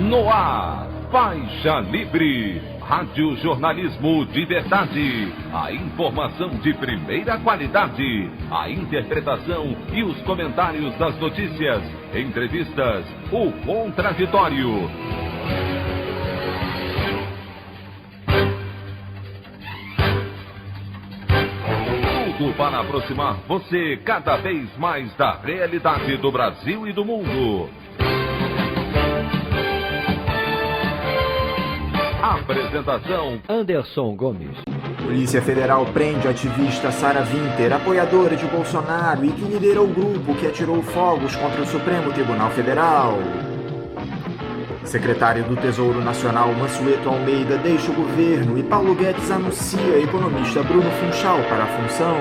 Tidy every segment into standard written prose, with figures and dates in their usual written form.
No ar, Faixa Livre, rádio jornalismo de verdade, a informação de primeira qualidade, a interpretação e os comentários das notícias, entrevistas, o contraditório. Tudo para aproximar você cada vez mais da realidade do Brasil e do mundo. Apresentação: Anderson Gomes. Polícia Federal prende a ativista Sarah Winter, apoiadora de Bolsonaro e que liderou o grupo que atirou fogos contra o Supremo Tribunal Federal. Secretário do Tesouro Nacional Mansueto Almeida deixa o governo e Paulo Guedes anuncia economista Bruno Funchal para a função.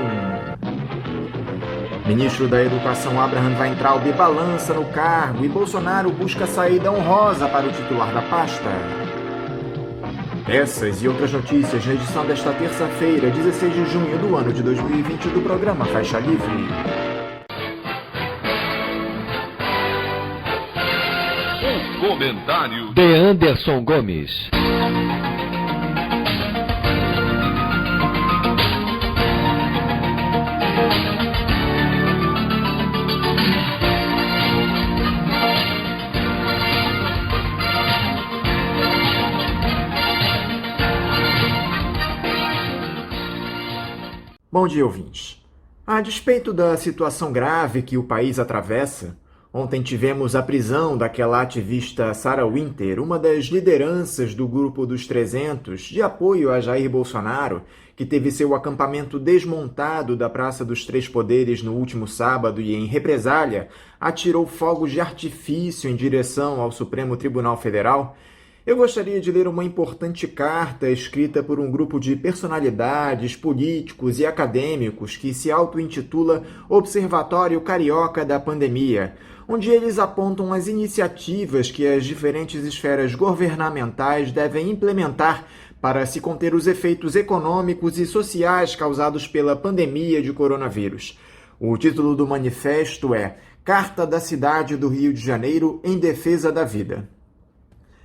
Ministro da Educação Abraham Weintraub balança no cargo e Bolsonaro busca saída honrosa para o titular da pasta. Essas e outras notícias na edição desta terça-feira, 16 de junho do ano de 2020 do programa Faixa Livre. Comentário de Anderson Gomes. Bom dia, ouvintes. A despeito da situação grave que o país atravessa, ontem tivemos a prisão daquela ativista Sarah Winter, uma das lideranças do Grupo dos 300 de apoio a Jair Bolsonaro, que teve seu acampamento desmontado da Praça dos Três Poderes no último sábado e, em represália, atirou fogos de artifício em direção ao Supremo Tribunal Federal. Eu gostaria de ler uma importante carta escrita por um grupo de personalidades, políticos e acadêmicos que se auto-intitula Observatório Carioca da Pandemia, onde eles apontam as iniciativas que as diferentes esferas governamentais devem implementar para se conter os efeitos econômicos e sociais causados pela pandemia de coronavírus. O título do manifesto é Carta da Cidade do Rio de Janeiro em Defesa da Vida.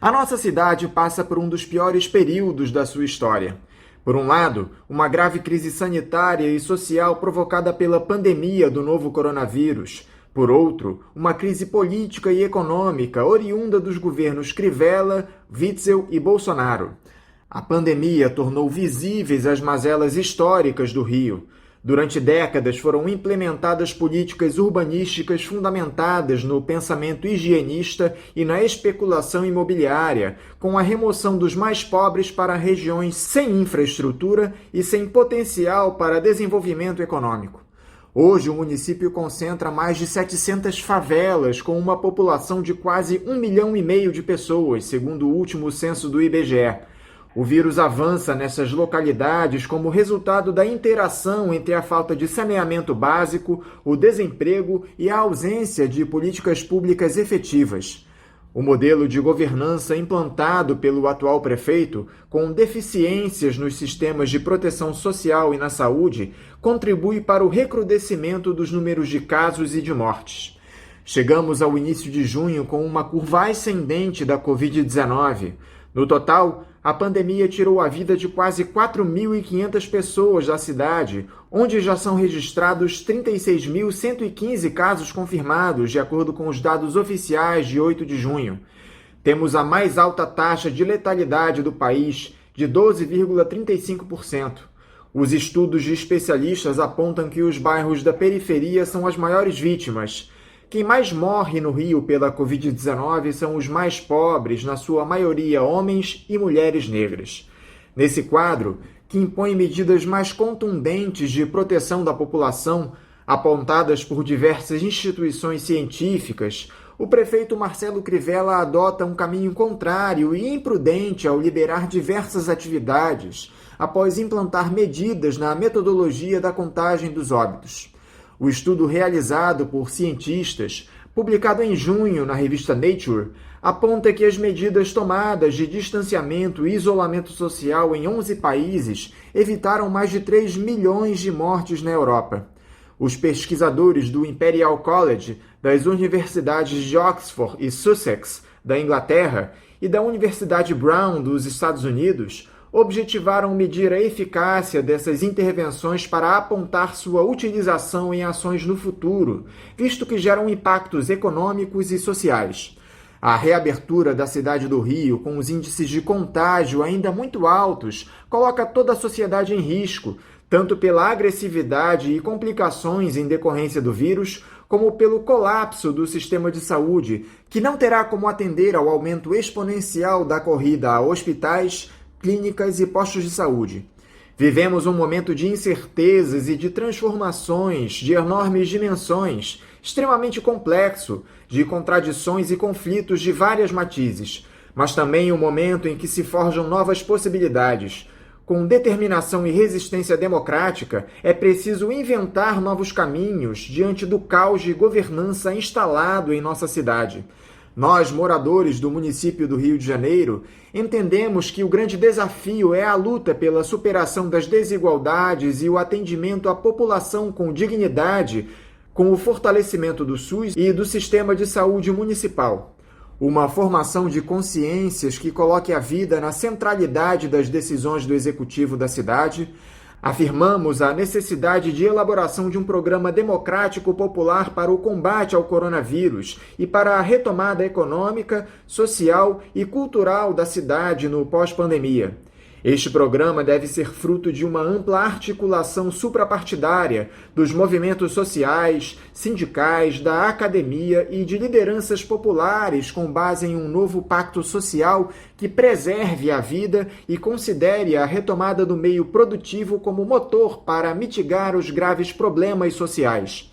A nossa cidade passa por um dos piores períodos da sua história. Por um lado, uma grave crise sanitária e social provocada pela pandemia do novo coronavírus. Por outro, uma crise política e econômica oriunda dos governos Crivella, Witzel e Bolsonaro. A pandemia tornou visíveis as mazelas históricas do Rio. Durante décadas foram implementadas políticas urbanísticas fundamentadas no pensamento higienista e na especulação imobiliária, com a remoção dos mais pobres para regiões sem infraestrutura e sem potencial para desenvolvimento econômico. Hoje, o município concentra mais de 700 favelas, com uma população de quase 1,5 milhão de pessoas, segundo o último censo do IBGE. O vírus avança nessas localidades como resultado da interação entre a falta de saneamento básico, o desemprego e a ausência de políticas públicas efetivas. O modelo de governança implantado pelo atual prefeito, com deficiências nos sistemas de proteção social e na saúde, contribui para o recrudescimento dos números de casos e de mortes. Chegamos ao início de junho com uma curva ascendente da Covid-19. No total, a pandemia tirou a vida de quase 4.500 pessoas da cidade, onde já são registrados 36.115 casos confirmados, de acordo com os dados oficiais de 8 de junho. Temos a mais alta taxa de letalidade do país, de 12,35%. Os estudos de especialistas apontam que os bairros da periferia são as maiores vítimas. Quem mais morre no Rio pela Covid-19 são os mais pobres, na sua maioria homens e mulheres negras. Nesse quadro, que impõe medidas mais contundentes de proteção da população, apontadas por diversas instituições científicas, o prefeito Marcelo Crivella adota um caminho contrário e imprudente ao liberar diversas atividades, após implantar medidas na metodologia da contagem dos óbitos. O estudo realizado por cientistas, publicado em junho na revista Nature, aponta que as medidas tomadas de distanciamento e isolamento social em 11 países evitaram mais de 3 milhões de mortes na Europa. Os pesquisadores do Imperial College, das universidades de Oxford e Sussex, da Inglaterra, e da Universidade Brown, dos Estados Unidos, objetivaram medir a eficácia dessas intervenções para apontar sua utilização em ações no futuro, visto que geram impactos econômicos e sociais. A reabertura da cidade do Rio, com os índices de contágio ainda muito altos, coloca toda a sociedade em risco, tanto pela agressividade e complicações em decorrência do vírus, como pelo colapso do sistema de saúde, que não terá como atender ao aumento exponencial da corrida a hospitais, clínicas e postos de saúde. Vivemos um momento de incertezas e de transformações de enormes dimensões, extremamente complexo, de contradições e conflitos de várias matizes, mas também um momento em que se forjam novas possibilidades. Com determinação e resistência democrática, é preciso inventar novos caminhos diante do caos de governança instalado em nossa cidade. Nós, moradores do município do Rio de Janeiro, entendemos que o grande desafio é a luta pela superação das desigualdades e o atendimento à população com dignidade, com o fortalecimento do SUS e do sistema de saúde municipal. Uma formação de consciências que coloque a vida na centralidade das decisões do executivo da cidade. Afirmamos a necessidade de elaboração de um programa democrático popular para o combate ao coronavírus e para a retomada econômica, social e cultural da cidade no pós-pandemia. Este programa deve ser fruto de uma ampla articulação suprapartidária dos movimentos sociais, sindicais, da academia e de lideranças populares com base em um novo pacto social que preserve a vida e considere a retomada do meio produtivo como motor para mitigar os graves problemas sociais.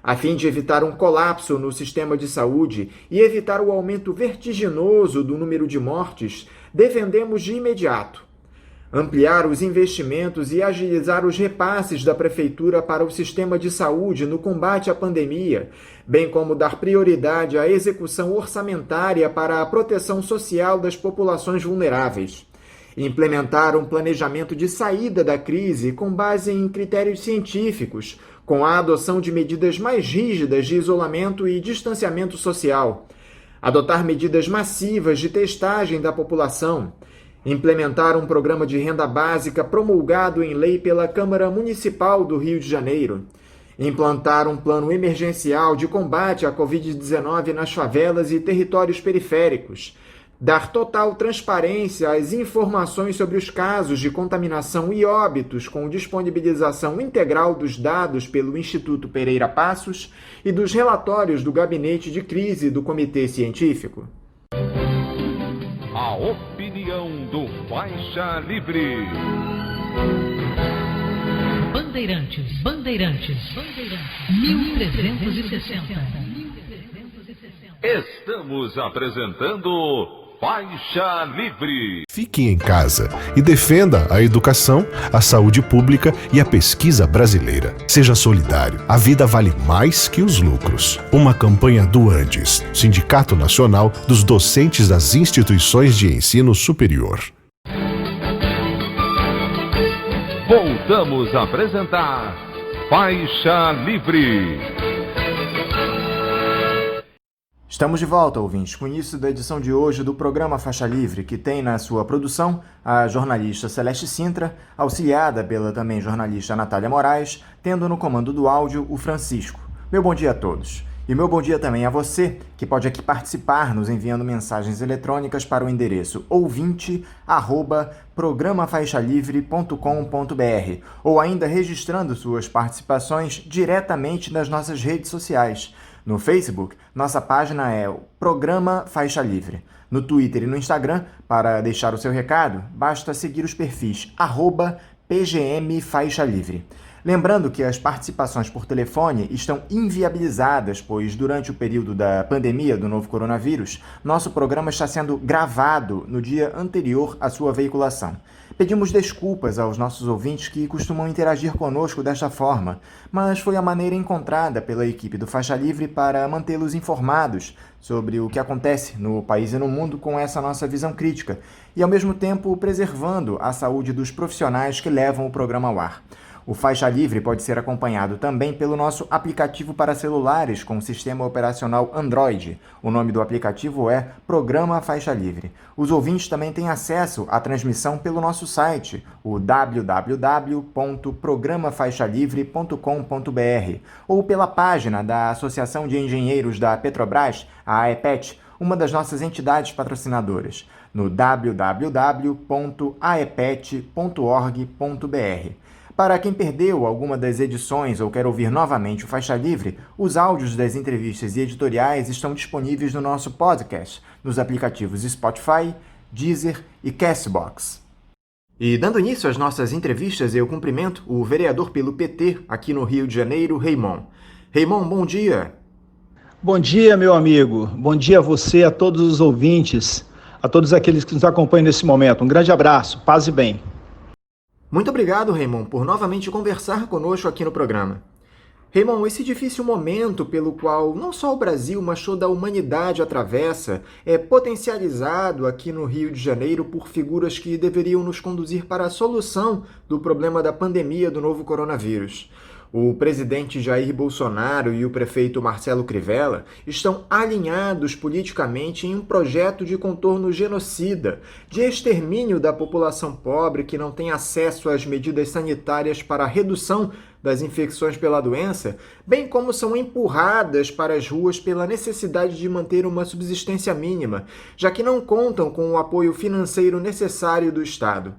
A fim de evitar um colapso no sistema de saúde e evitar o aumento vertiginoso do número de mortes, defendemos de imediato ampliar os investimentos e agilizar os repasses da Prefeitura para o sistema de saúde no combate à pandemia, bem como dar prioridade à execução orçamentária para a proteção social das populações vulneráveis. Implementar um planejamento de saída da crise com base em critérios científicos, com a adoção de medidas mais rígidas de isolamento e distanciamento social. Adotar medidas massivas de testagem da população. Implementar um programa de renda básica promulgado em lei pela Câmara Municipal do Rio de Janeiro. Implantar um plano emergencial de combate à Covid-19 nas favelas e territórios periféricos. Dar total transparência às informações sobre os casos de contaminação e óbitos com disponibilização integral dos dados pelo Instituto Pereira Passos e dos relatórios do Gabinete de Crise do Comitê Científico. A opinião do Faixa Livre. Bandeirantes, 1360. Estamos apresentando Faixa Livre. Fique em casa e defenda a educação, a saúde pública e a pesquisa brasileira. Seja solidário. A vida vale mais que os lucros. Uma campanha do Andes, Sindicato Nacional dos Docentes das Instituições de Ensino Superior. Voltamos a apresentar Faixa Livre. Estamos de volta, ouvintes, com isso da edição de hoje do programa Faixa Livre, que tem na sua produção a jornalista Celeste Sintra, auxiliada pela também jornalista Natália Moraes, tendo no comando do áudio o Francisco. Meu bom dia a todos. E meu bom dia também a você, que pode aqui participar nos enviando mensagens eletrônicas para o endereço ouvinte@programafaixalivre.com.br ou ainda registrando suas participações diretamente nas nossas redes sociais. No Facebook, nossa página é o Programa Faixa Livre. No Twitter e no Instagram, para deixar o seu recado, basta seguir os perfis @PGMFaixaLivre. Lembrando que as participações por telefone estão inviabilizadas, pois durante o período da pandemia do novo coronavírus, nosso programa está sendo gravado no dia anterior à sua veiculação. Pedimos desculpas aos nossos ouvintes que costumam interagir conosco desta forma, mas foi a maneira encontrada pela equipe do Faixa Livre para mantê-los informados sobre o que acontece no país e no mundo com essa nossa visão crítica, e ao mesmo tempo preservando a saúde dos profissionais que levam o programa ao ar. O Faixa Livre pode ser acompanhado também pelo nosso aplicativo para celulares com sistema operacional Android. O nome do aplicativo é Programa Faixa Livre. Os ouvintes também têm acesso à transmissão pelo nosso site, o www.programafaixalivre.com.br, ou pela página da Associação de Engenheiros da Petrobras, a AEPET, uma das nossas entidades patrocinadoras, no www.aepet.org.br. Para quem perdeu alguma das edições ou quer ouvir novamente o Faixa Livre, os áudios das entrevistas e editoriais estão disponíveis no nosso podcast, nos aplicativos Spotify, Deezer e Castbox. E dando início às nossas entrevistas, eu cumprimento o vereador pelo PT aqui no Rio de Janeiro, Raymond. Raymond, bom dia. Bom dia, meu amigo. Bom dia a você, a todos os ouvintes, a todos aqueles que nos acompanham nesse momento. Um grande abraço, paz e bem. Muito obrigado, Raymond, por novamente conversar conosco aqui no programa. Raymond, esse difícil momento pelo qual não só o Brasil, mas toda a humanidade atravessa, é potencializado aqui no Rio de Janeiro por figuras que deveriam nos conduzir para a solução do problema da pandemia do novo coronavírus. O presidente Jair Bolsonaro e o prefeito Marcelo Crivella estão alinhados politicamente em um projeto de contorno genocida, de extermínio da população pobre que não tem acesso às medidas sanitárias para a redução das infecções pela doença, bem como são empurradas para as ruas pela necessidade de manter uma subsistência mínima, já que não contam com o apoio financeiro necessário do Estado.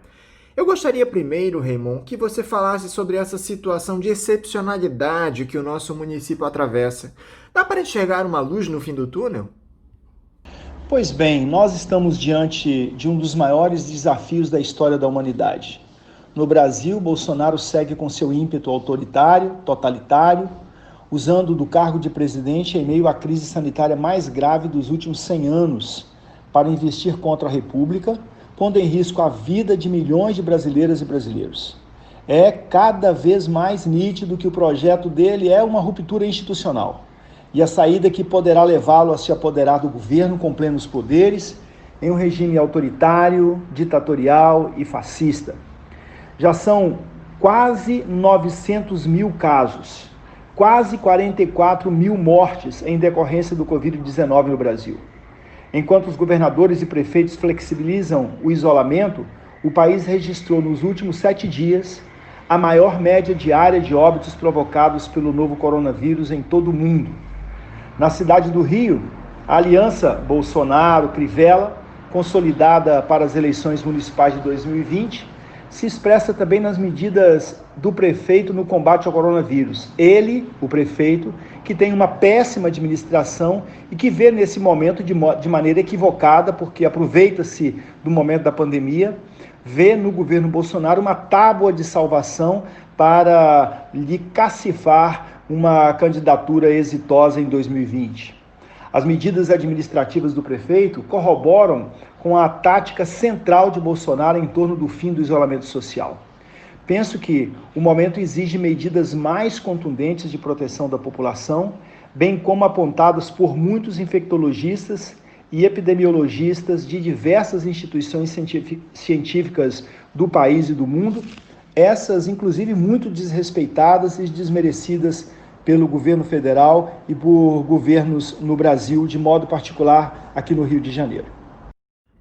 Eu gostaria primeiro, Raymond, que você falasse sobre essa situação de excepcionalidade que o nosso município atravessa. Dá para enxergar uma luz no fim do túnel? Pois bem, nós estamos diante de um dos maiores desafios da história da humanidade. No Brasil, Bolsonaro segue com seu ímpeto autoritário, totalitário, usando do cargo de presidente em meio à crise sanitária mais grave dos últimos 100 anos para investir contra a República, pondo em risco a vida de milhões de brasileiras e brasileiros. É cada vez mais nítido que o projeto dele é uma ruptura institucional e a saída que poderá levá-lo a se apoderar do governo com plenos poderes em um regime autoritário, ditatorial e fascista. Já são quase 900 mil casos, quase 44 mil mortes em decorrência do Covid-19 no Brasil. Enquanto os governadores e prefeitos flexibilizam o isolamento, o país registrou nos últimos 7 dias a maior média diária de óbitos provocados pelo novo coronavírus em todo o mundo. Na cidade do Rio, a aliança Bolsonaro-Crivella, consolidada para as eleições municipais de 2020, se expressa também nas medidas do prefeito no combate ao coronavírus. Ele, o prefeito, que tem uma péssima administração e que vê nesse momento de maneira equivocada, porque aproveita-se do momento da pandemia, vê no governo Bolsonaro uma tábua de salvação para lhe cacifar uma candidatura exitosa em 2020. As medidas administrativas do prefeito corroboram com a tática central de Bolsonaro em torno do fim do isolamento social. Penso que o momento exige medidas mais contundentes de proteção da população, bem como apontadas por muitos infectologistas e epidemiologistas de diversas instituições científicas do país e do mundo, essas inclusive muito desrespeitadas e desmerecidas pelo governo federal e por governos no Brasil, de modo particular aqui no Rio de Janeiro.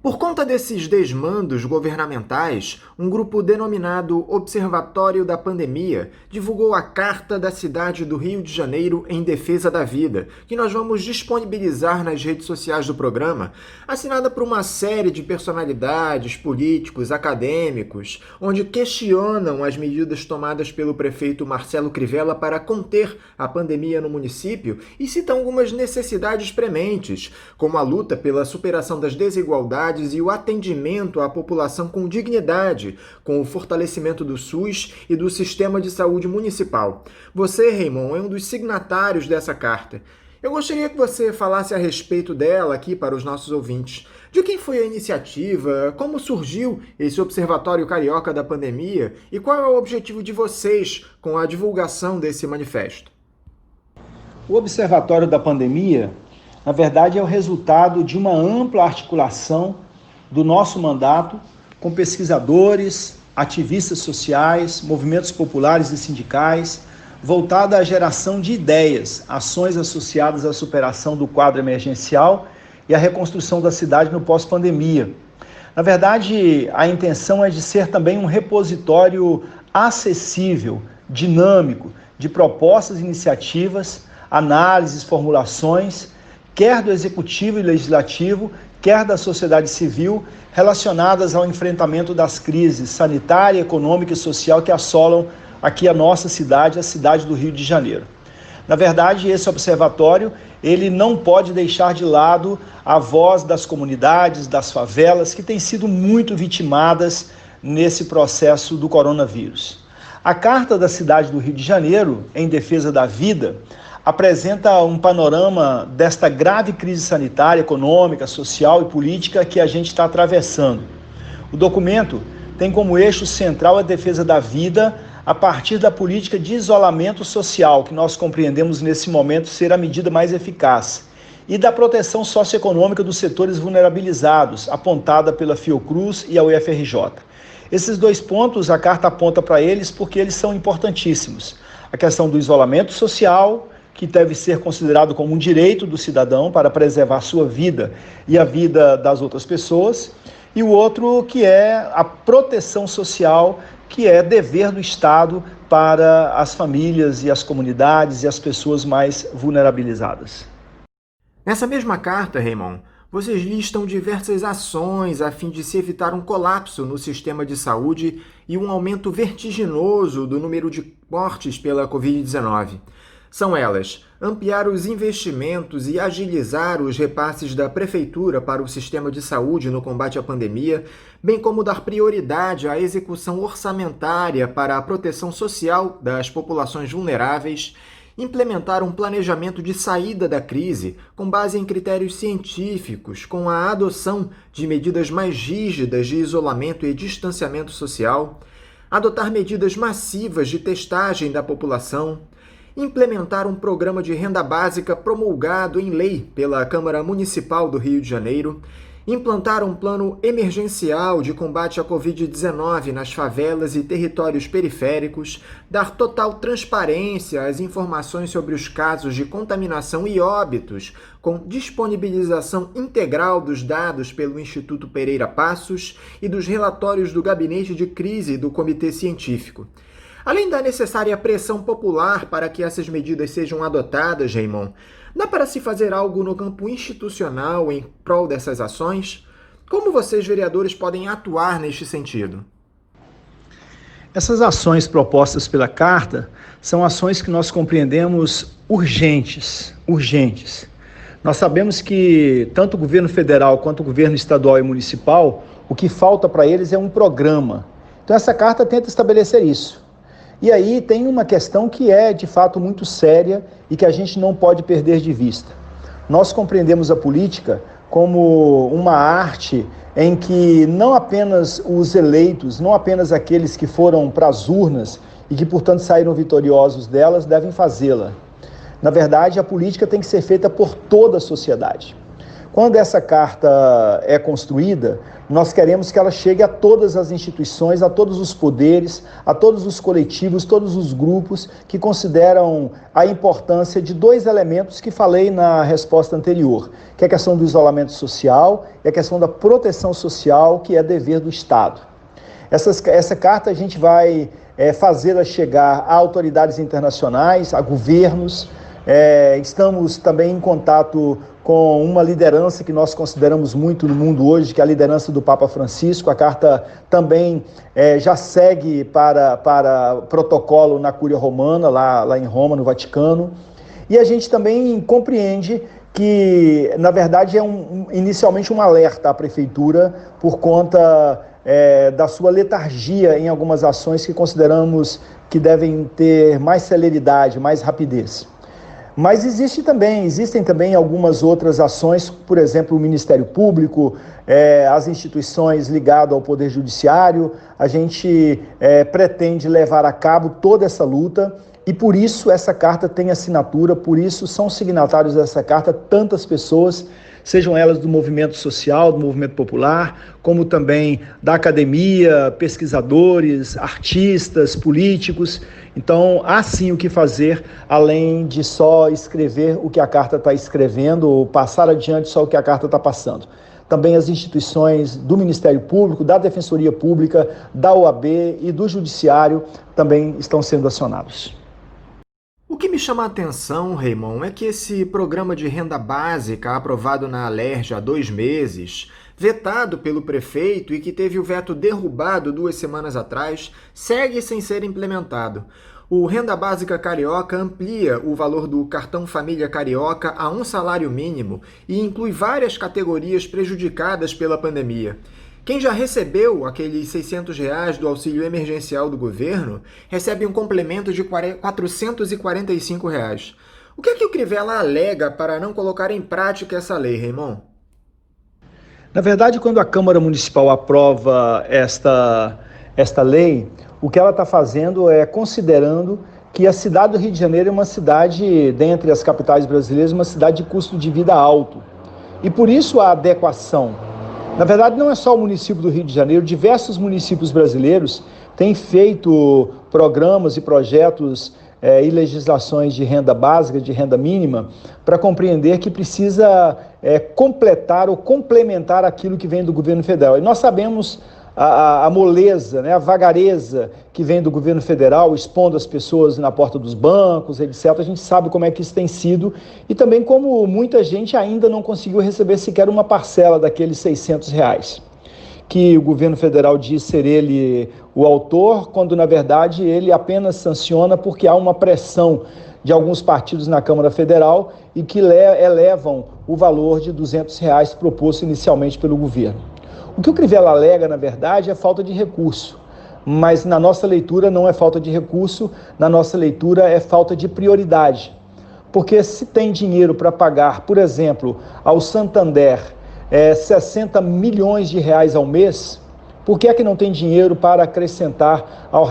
Por conta desses desmandos governamentais, um grupo denominado Observatório da Pandemia divulgou a Carta da Cidade do Rio de Janeiro em Defesa da Vida, que nós vamos disponibilizar nas redes sociais do programa, assinada por uma série de personalidades, políticos, acadêmicos, onde questionam as medidas tomadas pelo prefeito Marcelo Crivella para conter a pandemia no município e citam algumas necessidades prementes, como a luta pela superação das desigualdades e o atendimento à população com dignidade, com o fortalecimento do SUS e do sistema de saúde municipal. Você, Raymond, é um dos signatários dessa carta. Eu gostaria que você falasse a respeito dela aqui para os nossos ouvintes. De quem foi a iniciativa? Como surgiu esse Observatório Carioca da Pandemia? E qual é o objetivo de vocês com a divulgação desse manifesto? O Observatório da Pandemia, na verdade, é o resultado de uma ampla articulação do nosso mandato com pesquisadores, ativistas sociais, movimentos populares e sindicais, voltada à geração de ideias, ações associadas à superação do quadro emergencial e à reconstrução da cidade no pós-pandemia. Na verdade, a intenção é de ser também um repositório acessível, dinâmico, de propostas e iniciativas, análises, formulações, quer do Executivo e Legislativo, quer da sociedade civil, relacionadas ao enfrentamento das crises sanitária, econômica e social que assolam aqui a nossa cidade, a cidade do Rio de Janeiro. Na verdade, esse observatório, ele não pode deixar de lado a voz das comunidades, das favelas, que têm sido muito vitimadas nesse processo do coronavírus. A Carta da Cidade do Rio de Janeiro, em defesa da vida, apresenta um panorama desta grave crise sanitária, econômica, social e política que a gente está atravessando. O documento tem como eixo central a defesa da vida a partir da política de isolamento social, que nós compreendemos nesse momento ser a medida mais eficaz, e da proteção socioeconômica dos setores vulnerabilizados, apontada pela Fiocruz e a UFRJ. Esses dois pontos, a carta aponta para eles porque eles são importantíssimos. A questão do isolamento social, que deve ser considerado como um direito do cidadão para preservar sua vida e a vida das outras pessoas, e o outro que é a proteção social, que é dever do Estado para as famílias e as comunidades e as pessoas mais vulnerabilizadas. Nessa mesma carta, Raymond, vocês listam diversas ações a fim de se evitar um colapso no sistema de saúde e um aumento vertiginoso do número de mortes pela Covid-19. São elas: ampliar os investimentos e agilizar os repasses da Prefeitura para o sistema de saúde no combate à pandemia, bem como dar prioridade à execução orçamentária para a proteção social das populações vulneráveis, implementar um planejamento de saída da crise com base em critérios científicos, com a adoção de medidas mais rígidas de isolamento e distanciamento social, adotar medidas massivas de testagem da população, implementar um programa de renda básica promulgado em lei pela Câmara Municipal do Rio de Janeiro, implantar um plano emergencial de combate à Covid-19 nas favelas e territórios periféricos, dar total transparência às informações sobre os casos de contaminação e óbitos, com disponibilização integral dos dados pelo Instituto Pereira Passos e dos relatórios do Gabinete de Crise do Comitê Científico. Além da necessária pressão popular para que essas medidas sejam adotadas, Raymond, dá para se fazer algo no campo institucional em prol dessas ações? Como vocês, vereadores, podem atuar neste sentido? Essas ações propostas pela Carta são ações que nós compreendemos urgentes. Nós sabemos que tanto o governo federal quanto o governo estadual e municipal, o que falta para eles é um programa. Então essa Carta tenta estabelecer isso. E aí tem uma questão que é, de fato, muito séria e que a gente não pode perder de vista. Nós compreendemos a política como uma arte em que não apenas os eleitos, não apenas aqueles que foram para as urnas e que, portanto, saíram vitoriosos delas, devem fazê-la. Na verdade, a política tem que ser feita por toda a sociedade. Quando essa carta é construída, nós queremos que ela chegue a todas as instituições, a todos os poderes, a todos os coletivos, todos os grupos que consideram a importância de dois elementos que falei na resposta anterior, que é a questão do isolamento social e a questão da proteção social, que é dever do Estado. Essa carta a gente vai fazê-la chegar a autoridades internacionais, a governos. Estamos também em contato com uma liderança que nós consideramos muito no mundo hoje, que é a liderança do Papa Francisco. A carta também já segue para protocolo na Cúria Romana, lá em Roma, no Vaticano. E a gente também compreende que, na verdade, é inicialmente um alerta à Prefeitura por conta da sua letargia em algumas ações que consideramos que devem ter mais celeridade, mais rapidez. Mas existem também algumas outras ações, por exemplo, o Ministério Público, as instituições ligadas ao Poder Judiciário. A gente pretende levar a cabo toda essa luta e por isso essa carta tem assinatura, por isso são signatários dessa carta tantas pessoas, sejam elas do movimento social, do movimento popular, como também da academia, pesquisadores, artistas, políticos. Então, há sim o que fazer, além de só escrever o que a carta está escrevendo, ou passar adiante só o que a carta está passando. Também as instituições do Ministério Público, da Defensoria Pública, da OAB e do Judiciário também estão sendo acionados. O que me chama a atenção, Raymond, é que esse programa de renda básica aprovado na Alerj há 2 meses, vetado pelo prefeito e que teve o veto derrubado 2 semanas atrás, segue sem ser implementado. O Renda Básica Carioca amplia o valor do Cartão Família Carioca a 1 salário mínimo e inclui várias categorias prejudicadas pela pandemia. Quem já recebeu aqueles R$ 600 do auxílio emergencial do governo recebe um complemento de R$ 445. O que é que o Crivella alega para não colocar em prática essa lei, Raymond? Na verdade, quando a Câmara Municipal aprova esta lei, o que ela está fazendo é considerando que a cidade do Rio de Janeiro é uma cidade, dentre as capitais brasileiras, uma cidade de custo de vida alto. E por isso a adequação. Na verdade, não é só o município do Rio de Janeiro, diversos municípios brasileiros têm feito programas e projetos e legislações de renda básica, de renda mínima, para compreender que precisa completar ou complementar aquilo que vem do governo federal. E nós sabemos a moleza, né, a vagareza que vem do governo federal, expondo as pessoas na porta dos bancos, etc. A gente sabe como é que isso tem sido e também como muita gente ainda não conseguiu receber sequer uma parcela daqueles R$ 600, que o governo federal diz ser ele o autor, quando na verdade ele apenas sanciona porque há uma pressão de alguns partidos na Câmara Federal e que elevam o valor de R$ 200 proposto inicialmente pelo governo. O que o Crivella alega, na verdade, é falta de recurso, mas na nossa leitura não é falta de recurso, na nossa leitura é falta de prioridade. Porque se tem dinheiro para pagar, por exemplo, ao Santander 60 milhões de reais ao mês, por que é que não tem dinheiro para acrescentar à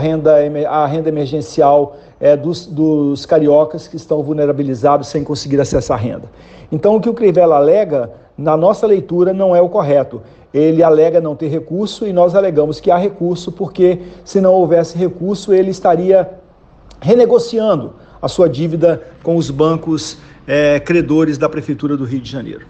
renda emergencial dos cariocas que estão vulnerabilizados sem conseguir acessar a renda? Então, o que o Crivella alega, na nossa leitura, não é o correto. Ele alega não ter recurso e nós alegamos que há recurso porque, se não houvesse recurso, ele estaria renegociando a sua dívida com os bancos credores da Prefeitura do Rio de Janeiro.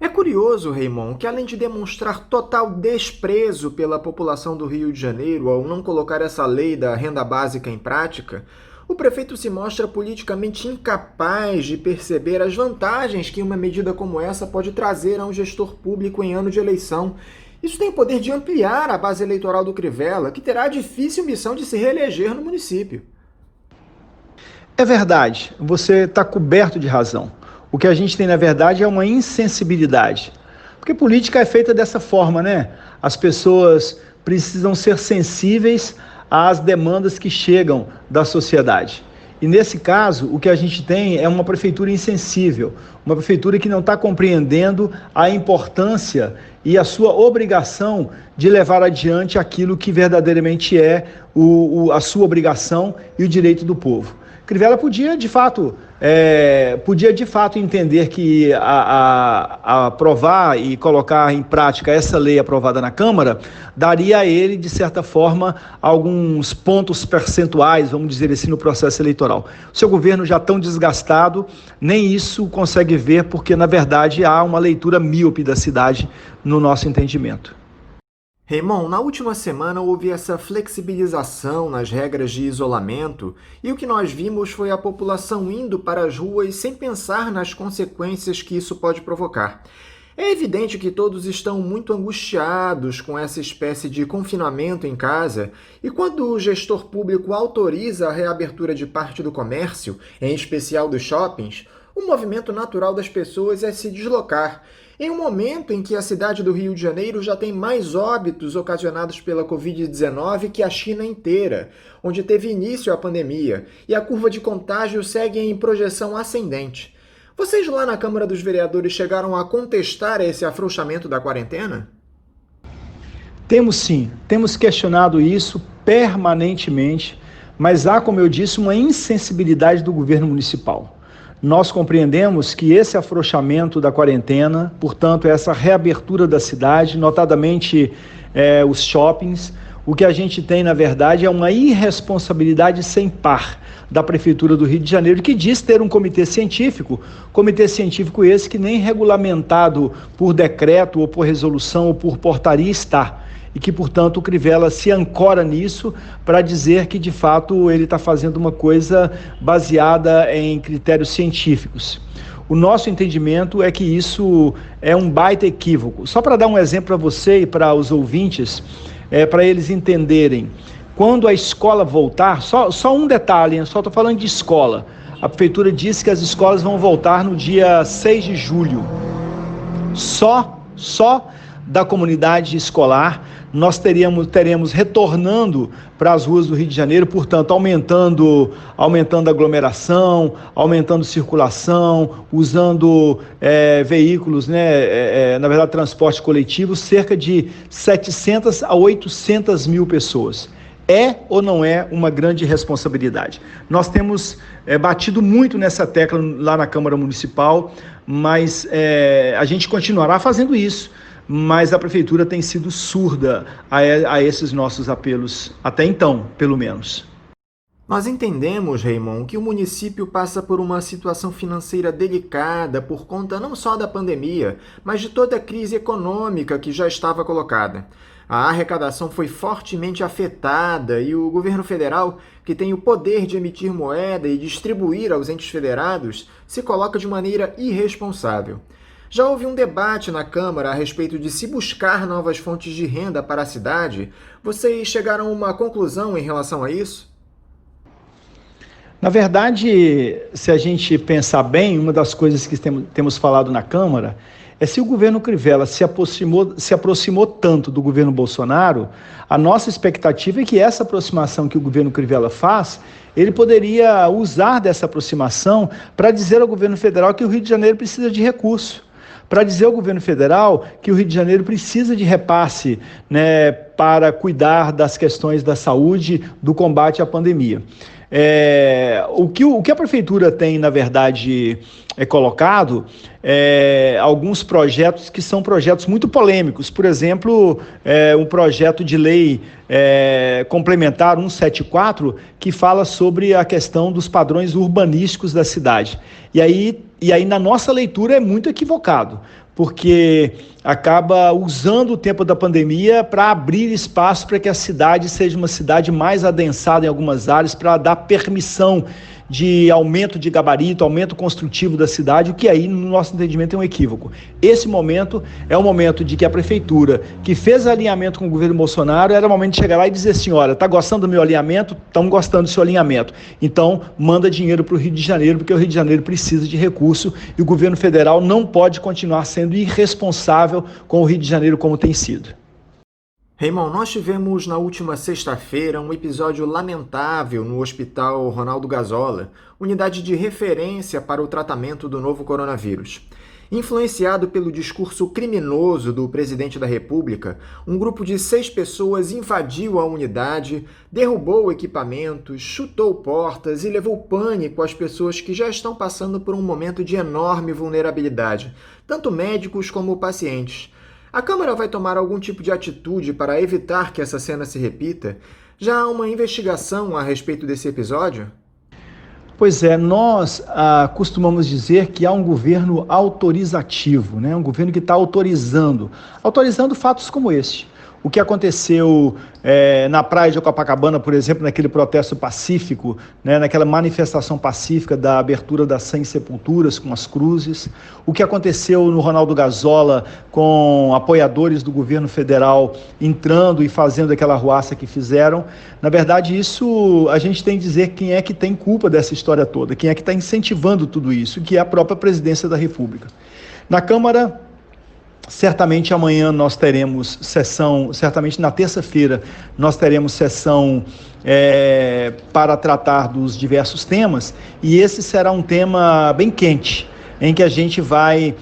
É curioso, Raymond, que além de demonstrar total desprezo pela população do Rio de Janeiro ao não colocar essa lei da renda básica em prática, o prefeito se mostra politicamente incapaz de perceber as vantagens que uma medida como essa pode trazer a um gestor público em ano de eleição. Isso tem o poder de ampliar a base eleitoral do Crivella, que terá a difícil missão de se reeleger no município. É verdade, você está coberto de razão. O que a gente tem, na verdade, é uma insensibilidade. Porque política é feita dessa forma, né? As pessoas precisam ser sensíveis às demandas que chegam da sociedade. E nesse caso, o que a gente tem é uma prefeitura insensível, uma prefeitura que não está compreendendo a importância e a sua obrigação de levar adiante aquilo que verdadeiramente é a sua obrigação e o direito do povo. Crivella podia de fato entender que aprovar e colocar em prática essa lei aprovada na Câmara daria a ele, de certa forma, alguns pontos percentuais, vamos dizer assim, no processo eleitoral. O seu governo já tão desgastado, nem isso consegue ver, porque, na verdade, há uma leitura míope da cidade no nosso entendimento. Raymond, na última semana houve essa flexibilização nas regras de isolamento e o que nós vimos foi a população indo para as ruas sem pensar nas consequências que isso pode provocar. É evidente que todos estão muito angustiados com essa espécie de confinamento em casa e quando o gestor público autoriza a reabertura de parte do comércio, em especial dos shoppings, o movimento natural das pessoas é se deslocar. Em um momento em que a cidade do Rio de Janeiro já tem mais óbitos ocasionados pela Covid-19 que a China inteira, onde teve início a pandemia, e a curva de contágio segue em projeção ascendente. Vocês lá na Câmara dos Vereadores chegaram a contestar esse afrouxamento da quarentena? Temos sim, temos questionado isso permanentemente, mas há, como eu disse, uma insensibilidade do governo municipal. nós compreendemos que esse afrouxamento da quarentena, portanto, essa reabertura da cidade, notadamente os shoppings, o que a gente tem, na verdade, é uma irresponsabilidade sem par da Prefeitura do Rio de Janeiro, que diz ter um comitê científico esse que nem regulamentado por decreto ou por resolução ou por portaria está, e que, portanto, o Crivella se ancora nisso para dizer que, de fato, ele está fazendo uma coisa baseada em critérios científicos. O nosso entendimento é que isso é um baita equívoco. Só para dar um exemplo para você e para os ouvintes, para eles entenderem, quando a escola voltar, só um detalhe, só estou falando de escola, a Prefeitura disse que as escolas vão voltar no dia 6 de julho, só da comunidade escolar, nós teremos retornando para as ruas do Rio de Janeiro, portanto, aumentando a aglomeração, aumentando circulação, usando veículos, na verdade, transporte coletivo, cerca de 700 a 800 mil pessoas. É ou não é uma grande responsabilidade? Nós temos batido muito nessa tecla lá na Câmara Municipal, mas a gente continuará fazendo isso. Mas a Prefeitura tem sido surda a esses nossos apelos, até então, pelo menos. Nós entendemos, Raymond, que o município passa por uma situação financeira delicada por conta não só da pandemia, mas de toda a crise econômica que já estava colocada. A arrecadação foi fortemente afetada e o governo federal, que tem o poder de emitir moeda e distribuir aos entes federados, se coloca de maneira irresponsável. Já houve um debate na Câmara a respeito de se buscar novas fontes de renda para a cidade. Vocês chegaram a uma conclusão em relação a isso? Na verdade, se a gente pensar bem, uma das coisas que temos falado na Câmara é se o governo Crivella se aproximou tanto do governo Bolsonaro, a nossa expectativa é que essa aproximação que o governo Crivella faz, ele poderia usar dessa aproximação para dizer ao governo federal que o Rio de Janeiro precisa de recurso, para dizer ao governo federal que o Rio de Janeiro precisa de repasse, para cuidar das questões da saúde, do combate à pandemia. O que a Prefeitura tem, na verdade, colocado alguns projetos que são projetos muito polêmicos. Por exemplo, um projeto de lei complementar 174, que fala sobre a questão dos padrões urbanísticos da cidade. E aí na nossa leitura é muito equivocado, porque acaba usando o tempo da pandemia para abrir espaço para que a cidade seja uma cidade mais adensada em algumas áreas, para dar permissão de aumento de gabarito, aumento construtivo da cidade, o que aí, no nosso entendimento, é um equívoco. Esse momento é o momento de que a Prefeitura, que fez alinhamento com o governo Bolsonaro, era o momento de chegar lá e dizer assim, olha, está gostando do meu alinhamento? Estamos gostando do seu alinhamento. Então, manda dinheiro para o Rio de Janeiro, porque o Rio de Janeiro precisa de recurso e o governo federal não pode continuar sendo irresponsável com o Rio de Janeiro como tem sido. Raymond, nós tivemos na última sexta-feira um episódio lamentável no Hospital Ronaldo Gazola, unidade de referência para o tratamento do novo coronavírus. Influenciado pelo discurso criminoso do presidente da República, um grupo de 6 pessoas invadiu a unidade, derrubou equipamentos, chutou portas e levou pânico às pessoas que já estão passando por um momento de enorme vulnerabilidade, tanto médicos como pacientes. A Câmara vai tomar algum tipo de atitude para evitar que essa cena se repita? Já há uma investigação a respeito desse episódio? Pois é, nós costumamos dizer que há um governo autorizativo, um governo que está autorizando fatos como este. O que aconteceu na praia de Copacabana, por exemplo, naquele protesto pacífico, naquela manifestação pacífica da abertura das 100 sepulturas com as cruzes. O que aconteceu no Ronaldo Gazola com apoiadores do governo federal entrando e fazendo aquela arruaça que fizeram. Na verdade, isso a gente tem que dizer quem é que tem culpa dessa história toda, quem é que está incentivando tudo isso, que é a própria presidência da República. Na Câmara, certamente amanhã nós teremos sessão, certamente na terça-feira nós teremos sessão para tratar dos diversos temas, e esse será um tema bem quente, em que a gente vai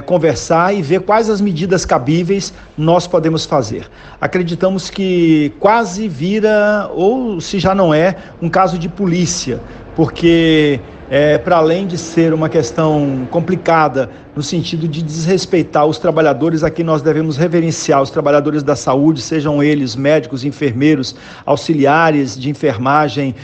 conversar e ver quais as medidas cabíveis nós podemos fazer. Acreditamos que quase vira, ou se já não é, um caso de polícia, porque para além de ser uma questão complicada no sentido de desrespeitar os trabalhadores a quem nós devemos reverenciar, os trabalhadores da saúde, sejam eles médicos, enfermeiros, auxiliares de enfermagem,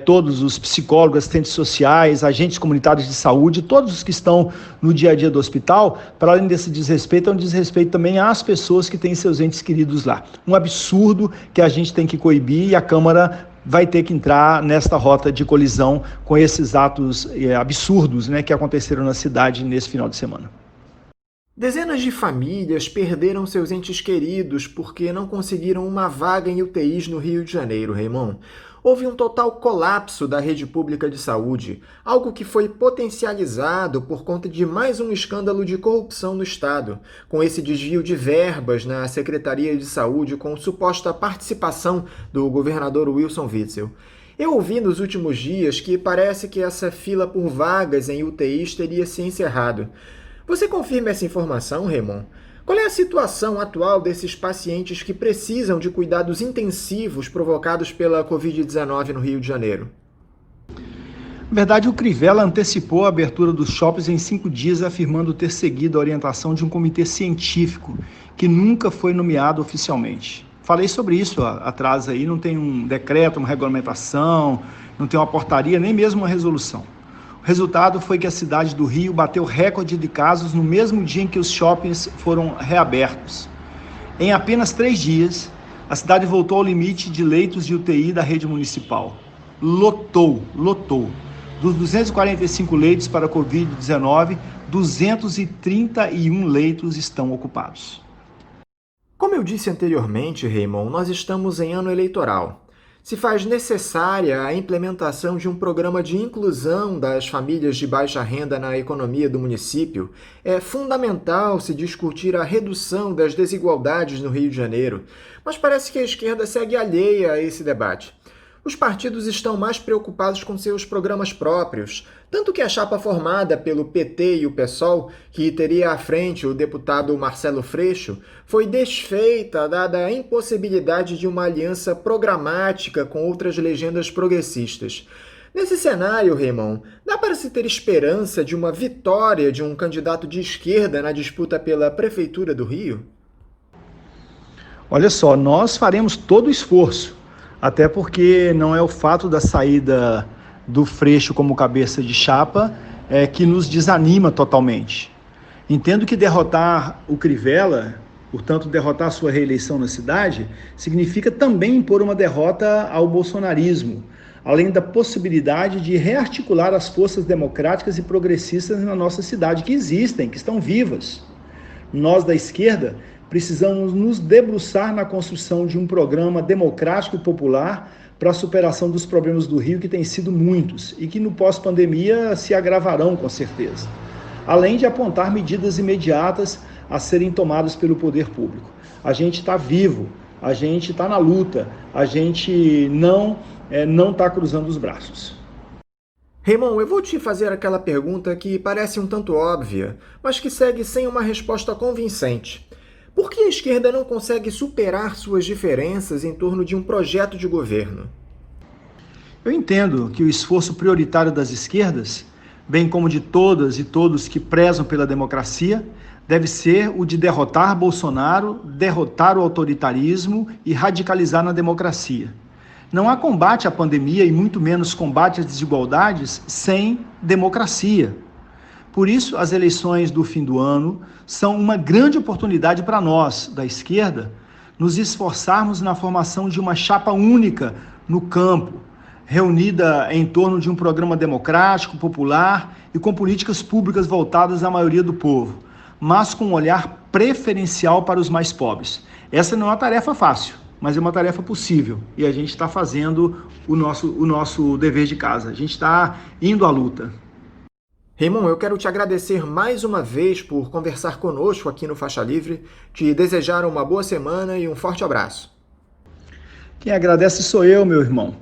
todos os psicólogos, assistentes sociais, agentes comunitários de saúde, todos os que estão no dia a dia do hospital, para além desse desrespeito, é um desrespeito também às pessoas que têm seus entes queridos lá. Um absurdo que a gente tem que coibir, e a Câmara vai ter que entrar nesta rota de colisão com esses atos absurdos, né, que aconteceram na cidade nesse final de semana. Dezenas de famílias perderam seus entes queridos porque não conseguiram uma vaga em UTIs no Rio de Janeiro, Raymond. Houve um total colapso da rede pública de saúde, algo que foi potencializado por conta de mais um escândalo de corrupção no Estado, com esse desvio de verbas na Secretaria de Saúde com suposta participação do governador Wilson Witzel. Eu ouvi nos últimos dias que parece que essa fila por vagas em UTIs teria se encerrado. Você confirma essa informação, Raymond? Qual é a situação atual desses pacientes que precisam de cuidados intensivos provocados pela Covid-19 no Rio de Janeiro? Na verdade, o Crivella antecipou a abertura dos shoppings em 5 dias, afirmando ter seguido a orientação de um comitê científico que nunca foi nomeado oficialmente. Falei sobre isso atrás aí, não tem um decreto, uma regulamentação, não tem uma portaria, nem mesmo uma resolução. O resultado foi que a cidade do Rio bateu recorde de casos no mesmo dia em que os shoppings foram reabertos. Em apenas 3 dias, a cidade voltou ao limite de leitos de UTI da rede municipal. Lotou. Dos 245 leitos para a Covid-19, 231 leitos estão ocupados. Como eu disse anteriormente, Raymond, nós estamos em ano eleitoral. Se faz necessária a implementação de um programa de inclusão das famílias de baixa renda na economia do município, é fundamental se discutir a redução das desigualdades no Rio de Janeiro, mas parece que a esquerda segue alheia a esse debate. Os partidos estão mais preocupados com seus programas próprios, tanto que a chapa formada pelo PT e o PSOL, que teria à frente o deputado Marcelo Freixo, foi desfeita dada a impossibilidade de uma aliança programática com outras legendas progressistas. Nesse cenário, Raymond, dá para se ter esperança de uma vitória de um candidato de esquerda na disputa pela Prefeitura do Rio? Olha só, nós faremos todo o esforço, até porque não é o fato da saída do Freixo como cabeça de chapa que nos desanima totalmente. Entendo que derrotar o Crivella, portanto derrotar sua reeleição na cidade, significa também impor uma derrota ao bolsonarismo, além da possibilidade de rearticular as forças democráticas e progressistas na nossa cidade, que existem, que estão vivas. Nós da esquerda precisamos nos debruçar na construção de um programa democrático e popular para a superação dos problemas do Rio, que têm sido muitos e que no pós-pandemia se agravarão com certeza. Além de apontar medidas imediatas a serem tomadas pelo poder público. A gente está vivo, a gente está na luta, a gente não está cruzando os braços. Raymond, eu vou te fazer aquela pergunta que parece um tanto óbvia, mas que segue sem uma resposta convincente. Por que a esquerda não consegue superar suas diferenças em torno de um projeto de governo? Eu entendo que o esforço prioritário das esquerdas, bem como de todas e todos que prezam pela democracia, deve ser o de derrotar Bolsonaro, derrotar o autoritarismo e radicalizar na democracia. Não há combate à pandemia e muito menos combate às desigualdades sem democracia. Por isso, as eleições do fim do ano são uma grande oportunidade para nós, da esquerda, nos esforçarmos na formação de uma chapa única no campo, reunida em torno de um programa democrático, popular e com políticas públicas voltadas à maioria do povo, mas com um olhar preferencial para os mais pobres. Essa não é uma tarefa fácil, mas é uma tarefa possível e a gente está fazendo o nosso dever de casa, a gente está indo à luta. Raymond, eu quero te agradecer mais uma vez por conversar conosco aqui no Faixa Livre, te desejar uma boa semana e um forte abraço. Quem agradece sou eu, meu irmão.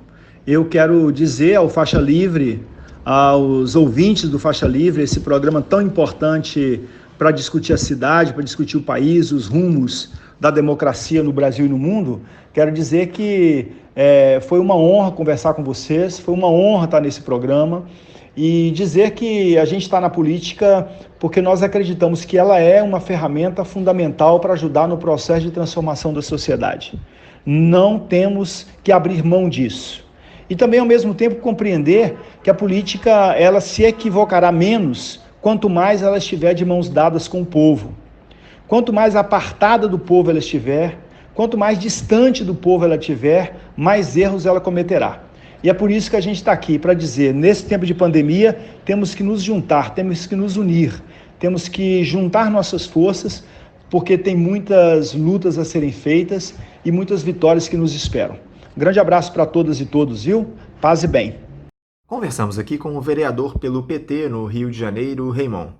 Eu quero dizer ao Faixa Livre, aos ouvintes do Faixa Livre, esse programa tão importante para discutir a cidade, para discutir o país, os rumos da democracia no Brasil e no mundo, quero dizer que foi uma honra conversar com vocês, foi uma honra estar nesse programa. e dizer que a gente está na política porque nós acreditamos que ela é uma ferramenta fundamental para ajudar no processo de transformação da sociedade. Não temos que abrir mão disso. E também, ao mesmo tempo, compreender que a política ela se equivocará menos quanto mais ela estiver de mãos dadas com o povo. Quanto mais apartada do povo ela estiver, quanto mais distante do povo ela estiver, mais erros ela cometerá. E é por isso que a gente está aqui, para dizer, nesse tempo de pandemia, temos que nos juntar, temos que nos unir, temos que juntar nossas forças, porque tem muitas lutas a serem feitas e muitas vitórias que nos esperam. Um grande abraço para todas e todos, viu? Paz e bem. Conversamos aqui com o vereador pelo PT no Rio de Janeiro, Raimon.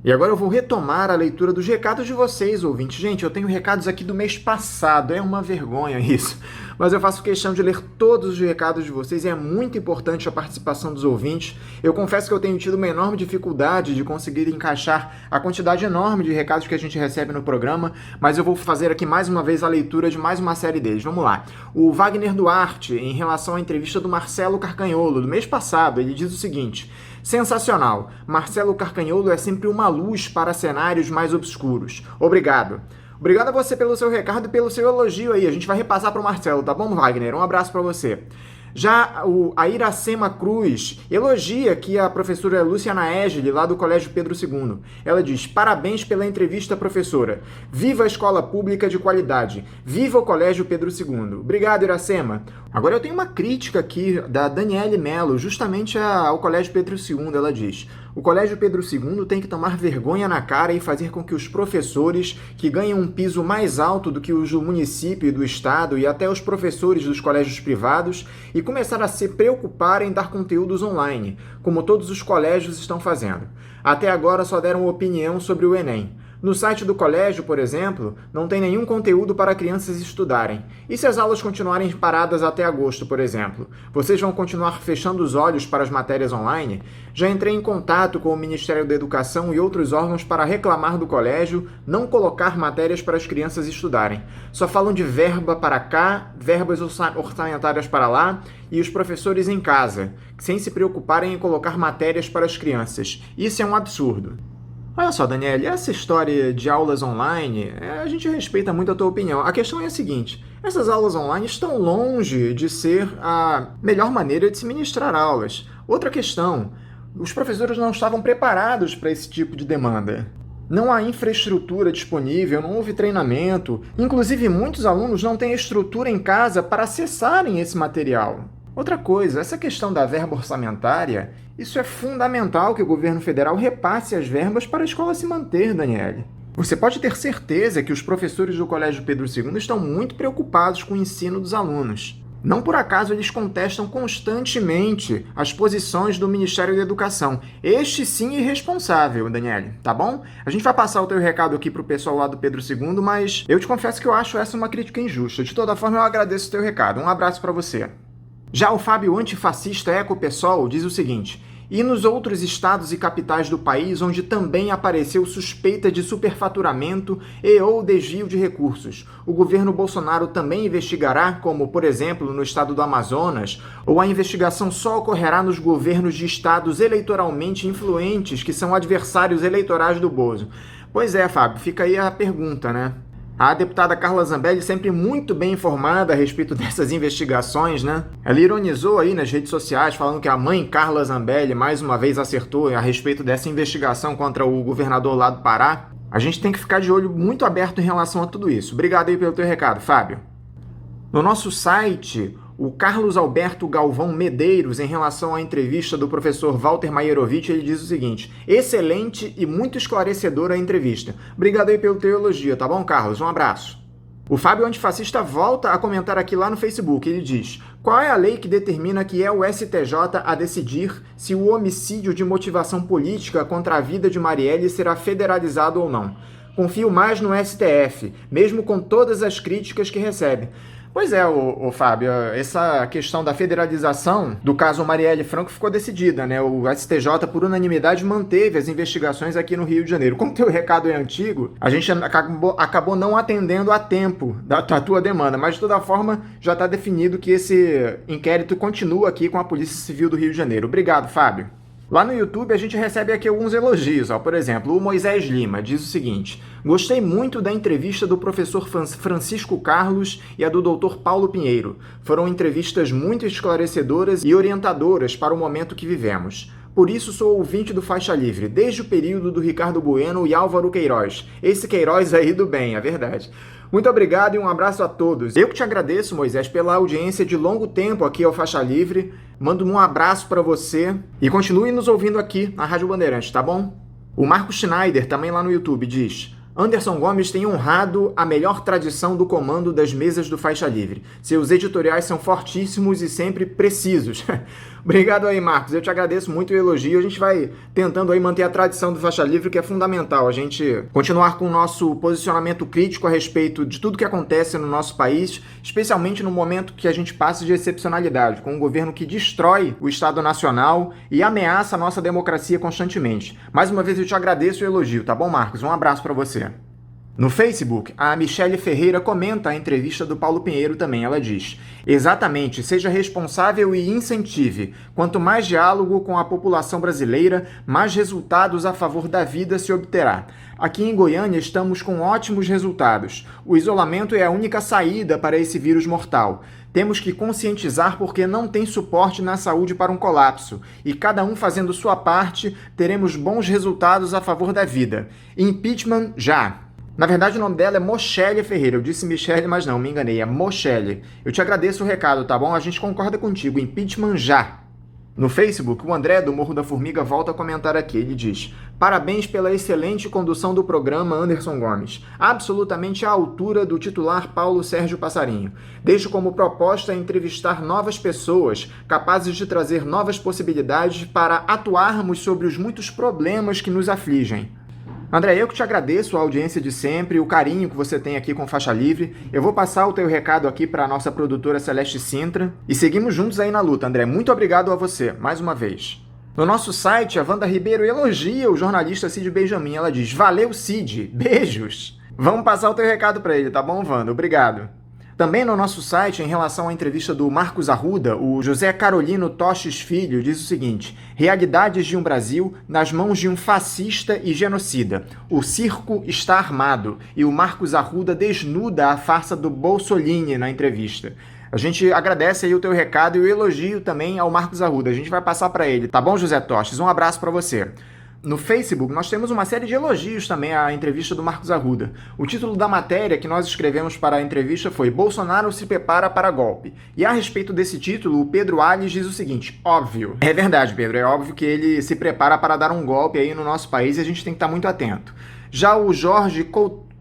E agora eu vou retomar a leitura dos recados de vocês, ouvintes. Gente, eu tenho recados aqui do mês passado, é uma vergonha isso. Mas eu faço questão de ler todos os recados de vocês e é muito importante a participação dos ouvintes. Eu confesso que eu tenho tido uma enorme dificuldade de conseguir encaixar a quantidade enorme de recados que a gente recebe no programa, mas eu vou fazer aqui mais uma vez a leitura de mais uma série deles. Vamos lá. O Wagner Duarte, em relação à entrevista do Marcelo Carcanholo, do mês passado, ele diz o seguinte: sensacional. Marcelo Carcanholo é sempre uma luz para cenários mais obscuros. Obrigado. Obrigado a você pelo seu recado e pelo seu elogio aí. A gente vai repassar para o Marcelo, tá bom, Wagner? Um abraço para você. Já a Iracema Cruz elogia aqui a professora Luciana Egeli, lá do Colégio Pedro II. Ela diz: parabéns pela entrevista, professora. Viva a escola pública de qualidade. Viva o Colégio Pedro II. Obrigado, Iracema. Agora eu tenho uma crítica aqui da Daniele Mello, justamente ao Colégio Pedro II. Ela diz: o Colégio Pedro II tem que tomar vergonha na cara e fazer com que os professores, que ganham um piso mais alto do que os do município e do estado, e até os professores dos colégios privados, e começar a se preocupar em dar conteúdos online, como todos os colégios estão fazendo. Até agora só deram opinião sobre o Enem. No site do colégio, por exemplo, não tem nenhum conteúdo para crianças estudarem. E se as aulas continuarem paradas até agosto, por exemplo? Vocês vão continuar fechando os olhos para as matérias online? Já entrei em contato com o Ministério da Educação e outros órgãos para reclamar do colégio não colocar matérias para as crianças estudarem. Só falam de verba para cá, verbas orçamentárias para lá e os professores em casa, sem se preocuparem em colocar matérias para as crianças. Isso é um absurdo. Olha só, Daniele, essa história de aulas online, a gente respeita muito a tua opinião. A questão é a seguinte: essas aulas online estão longe de ser a melhor maneira de se ministrar aulas. Outra questão: os professores não estavam preparados para esse tipo de demanda. Não há infraestrutura disponível, não houve treinamento. Inclusive, muitos alunos não têm estrutura em casa para acessarem esse material. Outra coisa, essa questão da verba orçamentária, isso é fundamental que o governo federal repasse as verbas para a escola se manter, Daniele. Você pode ter certeza que os professores do Colégio Pedro II estão muito preocupados com o ensino dos alunos. Não por acaso eles contestam constantemente as posições do Ministério da Educação. Este sim é irresponsável, Daniele, tá bom? A gente vai passar o teu recado aqui pro pessoal lá do Pedro II, mas eu te confesso que eu acho essa uma crítica injusta. De toda forma, eu agradeço o teu recado. Um abraço para você. Já o Fábio Antifascista Ecopessoal diz o seguinte: e nos outros estados e capitais do país onde também apareceu suspeita de superfaturamento e ou desvio de recursos, o governo Bolsonaro também investigará, como, por exemplo, no estado do Amazonas, ou a investigação só ocorrerá nos governos de estados eleitoralmente influentes que são adversários eleitorais do Bozo? Pois é, Fábio, fica aí a pergunta, né? A deputada Carla Zambelli, sempre muito bem informada a respeito dessas investigações, né? Ela ironizou aí nas redes sociais, falando que a mãe Carla Zambelli mais uma vez acertou a respeito dessa investigação contra o governador lá do Pará. A gente tem que ficar de olho muito aberto em relação a tudo isso. Obrigado aí pelo teu recado, Fábio. No nosso site, o Carlos Alberto Galvão Medeiros, em relação à entrevista do professor Walter Maierovitch, ele diz o seguinte: excelente e muito esclarecedora a entrevista. Obrigado aí pelo teu elogio, tá bom, Carlos? Um abraço. O Fábio Antifascista volta a comentar aqui lá no Facebook. Ele diz: qual é a lei que determina que é o STJ a decidir se o homicídio de motivação política contra a vida de Marielle será federalizado ou não? Confio mais no STF, mesmo com todas as críticas que recebe. Pois é, o Fábio, essa questão da federalização do caso Marielle Franco ficou decidida, né? O STJ, por unanimidade, manteve as investigações aqui no Rio de Janeiro. Como teu recado é antigo, a gente acabou não atendendo a tempo da tua demanda, mas de toda forma já está definido que esse inquérito continua aqui com a Polícia Civil do Rio de Janeiro. Obrigado, Fábio. Lá no YouTube a gente recebe aqui alguns elogios. Por exemplo, o Moisés Lima diz o seguinte: gostei muito da entrevista do professor Francisco Carlos e a do Dr. Paulo Pinheiro. Foram entrevistas muito esclarecedoras e orientadoras para o momento que vivemos. Por isso sou ouvinte do Faixa Livre, desde o período do Ricardo Bueno e Álvaro Queiroz. Esse Queiroz aí do bem, é verdade. Muito obrigado e um abraço a todos. Eu que te agradeço, Moisés, pela audiência de longo tempo aqui ao Faixa Livre. Mando um abraço para você e continue nos ouvindo aqui na Rádio Bandeirantes, tá bom? O Marco Schneider, também lá no YouTube, diz: Anderson Gomes tem honrado a melhor tradição do comando das mesas do Faixa Livre. Seus editoriais são fortíssimos e sempre precisos. Obrigado aí, Marcos. Eu te agradeço muito o elogio. A gente vai tentando aí manter a tradição do Faixa Livre, que é fundamental. A gente continuar com o nosso posicionamento crítico a respeito de tudo que acontece no nosso país, especialmente no momento que a gente passa de excepcionalidade, com um governo que destrói o Estado Nacional e ameaça a nossa democracia constantemente. Mais uma vez eu te agradeço o elogio, tá bom, Marcos? Um abraço para você. No Facebook, a Michele Ferreira comenta a entrevista do Paulo Pinheiro também. Ela diz: exatamente, seja responsável e incentive. Quanto mais diálogo com a população brasileira, mais resultados a favor da vida se obterá. Aqui em Goiânia estamos com ótimos resultados. O isolamento é a única saída para esse vírus mortal. Temos que conscientizar porque não tem suporte na saúde para um colapso. E cada um fazendo sua parte, teremos bons resultados a favor da vida. Impeachment já! Na verdade, o nome dela é Mochele Ferreira. Eu disse Michele, mas não, me enganei. É Mochele. Eu te agradeço o recado, tá bom? A gente concorda contigo. Impeachment já. No Facebook, o André, do Morro da Formiga, volta a comentar aqui. Ele diz: parabéns pela excelente condução do programa, Anderson Gomes. Absolutamente à altura do titular Paulo Sérgio Passarinho. Deixo como proposta entrevistar novas pessoas, capazes de trazer novas possibilidades para atuarmos sobre os muitos problemas que nos afligem. André, eu que te agradeço a audiência de sempre, o carinho que você tem aqui com Faixa Livre. Eu vou passar o teu recado aqui para a nossa produtora Celeste Sintra. E seguimos juntos aí na luta, André. Muito obrigado a você, mais uma vez. No nosso site, a Wanda Ribeiro elogia o jornalista Cid Benjamin. Ela diz: valeu, Cid. Beijos. Vamos passar o teu recado para ele, tá bom, Wanda? Obrigado. Também no nosso site, em relação à entrevista do Marcos Arruda, o José Carolino Toches Filho diz o seguinte: realidades de um Brasil nas mãos de um fascista e genocida. O circo está armado e o Marcos Arruda desnuda a farsa do Bolsolini na entrevista. A gente agradece aí o teu recado e o elogio também ao Marcos Arruda. A gente vai passar para ele, tá bom, José Toches? Um abraço para você. No Facebook, nós temos uma série de elogios também à entrevista do Marcos Arruda. O título da matéria que nós escrevemos para a entrevista foi Bolsonaro se prepara para golpe. E a respeito desse título, o Pedro Alves diz o seguinte: óbvio. É verdade, Pedro, é óbvio que ele se prepara para dar um golpe aí no nosso país e a gente tem que estar muito atento. Já o Jorge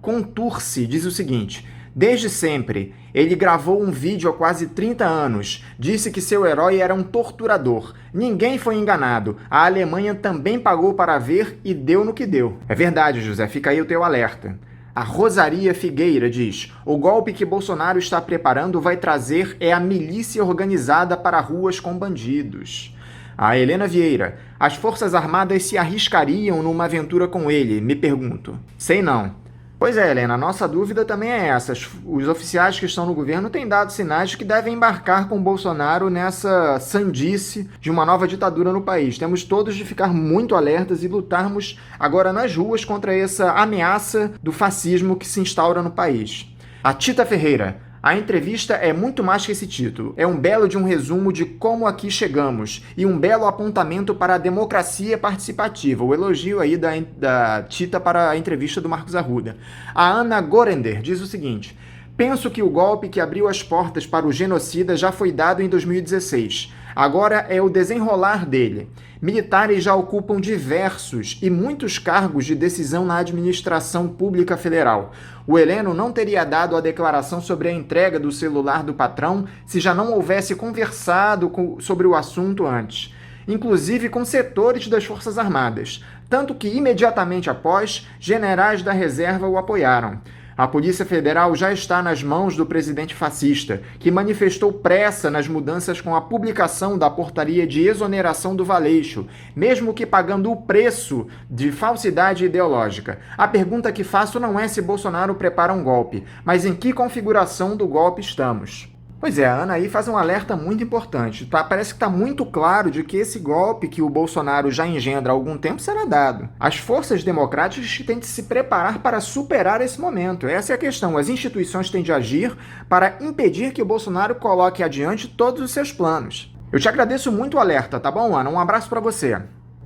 Contursi diz o seguinte: desde sempre, ele gravou um vídeo há quase 30 anos. Disse que seu herói era um torturador. Ninguém foi enganado. A Alemanha também pagou para ver e deu no que deu. É verdade, José. Fica aí o teu alerta. A Rosaria Figueira diz: o golpe que Bolsonaro está preparando vai trazer a milícia organizada para ruas com bandidos. A Helena Vieira: as Forças Armadas se arriscariam numa aventura com ele? Me pergunto. Sei não. Pois é, Helena, a nossa dúvida também é essa. Os oficiais que estão no governo têm dado sinais de que devem embarcar com Bolsonaro nessa sandice de uma nova ditadura no país. Temos todos de ficar muito alertas e lutarmos agora nas ruas contra essa ameaça do fascismo que se instaura no país. A Tita Ferreira: a entrevista é muito mais que esse título. É um belo de um resumo de como aqui chegamos e um belo apontamento para a democracia participativa. O elogio aí da Tita para a entrevista do Marcos Arruda. A Ana Gorender diz o seguinte: penso que o golpe que abriu as portas para o genocida já foi dado em 2016. Agora é o desenrolar dele. Militares já ocupam diversos e muitos cargos de decisão na administração pública federal. O Heleno não teria dado a declaração sobre a entrega do celular do patrão se já não houvesse conversado sobre o assunto antes, inclusive com setores das Forças Armadas, tanto que imediatamente após, generais da reserva o apoiaram. A Polícia Federal já está nas mãos do presidente fascista, que manifestou pressa nas mudanças com a publicação da portaria de exoneração do Valeixo, mesmo que pagando o preço de falsidade ideológica. A pergunta que faço não é se Bolsonaro prepara um golpe, mas em que configuração do golpe estamos. Pois é, a Ana aí faz um alerta muito importante. Parece que está muito claro de que esse golpe que o Bolsonaro já engendra há algum tempo será dado. As forças democráticas têm de se preparar para superar esse momento. Essa é a questão. As instituições têm de agir para impedir que o Bolsonaro coloque adiante todos os seus planos. Eu te agradeço muito o alerta, tá bom, Ana? Um abraço para você.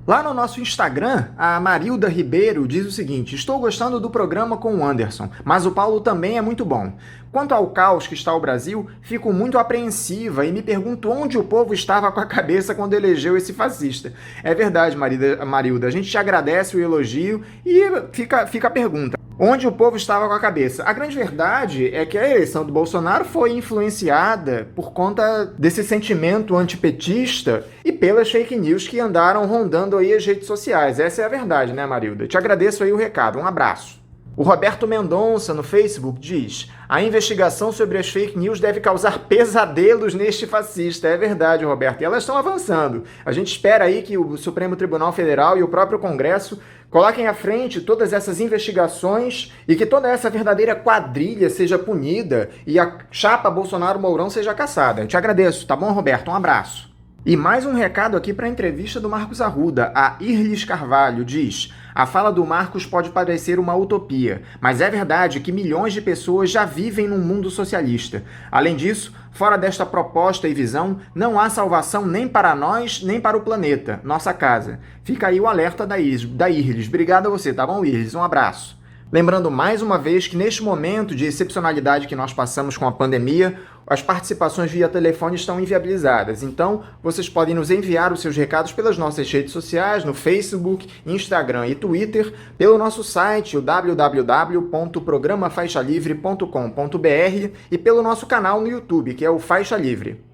Lá no nosso Instagram, a Marilda Ribeiro diz o seguinte: estou gostando do programa com o Anderson, mas o Paulo também é muito bom. Quanto ao caos que está o Brasil, fico muito apreensiva e me pergunto onde o povo estava com a cabeça quando elegeu esse fascista. É verdade, Marilda, a gente te agradece o elogio e fica a pergunta. Onde o povo estava com a cabeça? A grande verdade é que a eleição do Bolsonaro foi influenciada por conta desse sentimento antipetista e pelas fake news que andaram rondando aí as redes sociais. Essa é a verdade, né, Marilda? Te agradeço aí o recado. Um abraço. O Roberto Mendonça, no Facebook, diz: a investigação sobre as fake news deve causar pesadelos neste fascista. É verdade, Roberto. E elas estão avançando. A gente espera aí que o Supremo Tribunal Federal e o próprio Congresso coloquem à frente todas essas investigações e que toda essa verdadeira quadrilha seja punida e a chapa Bolsonaro-Mourão seja caçada. Eu te agradeço, tá bom, Roberto? Um abraço. E mais um recado aqui para a entrevista do Marcos Arruda. A Irlis Carvalho diz: a fala do Marcos pode parecer uma utopia, mas é verdade que milhões de pessoas já vivem num mundo socialista. Além disso, fora desta proposta e visão, não há salvação nem para nós, nem para o planeta, nossa casa. Fica aí o alerta da Irlis. Obrigado a você, tá bom, Irlis? Um abraço. Lembrando mais uma vez que neste momento de excepcionalidade que nós passamos com a pandemia, as participações via telefone estão inviabilizadas. Então, vocês podem nos enviar os seus recados pelas nossas redes sociais, no Facebook, Instagram e Twitter, pelo nosso site, o www.programafaixalivre.com.br e pelo nosso canal no YouTube, que é o Faixa Livre.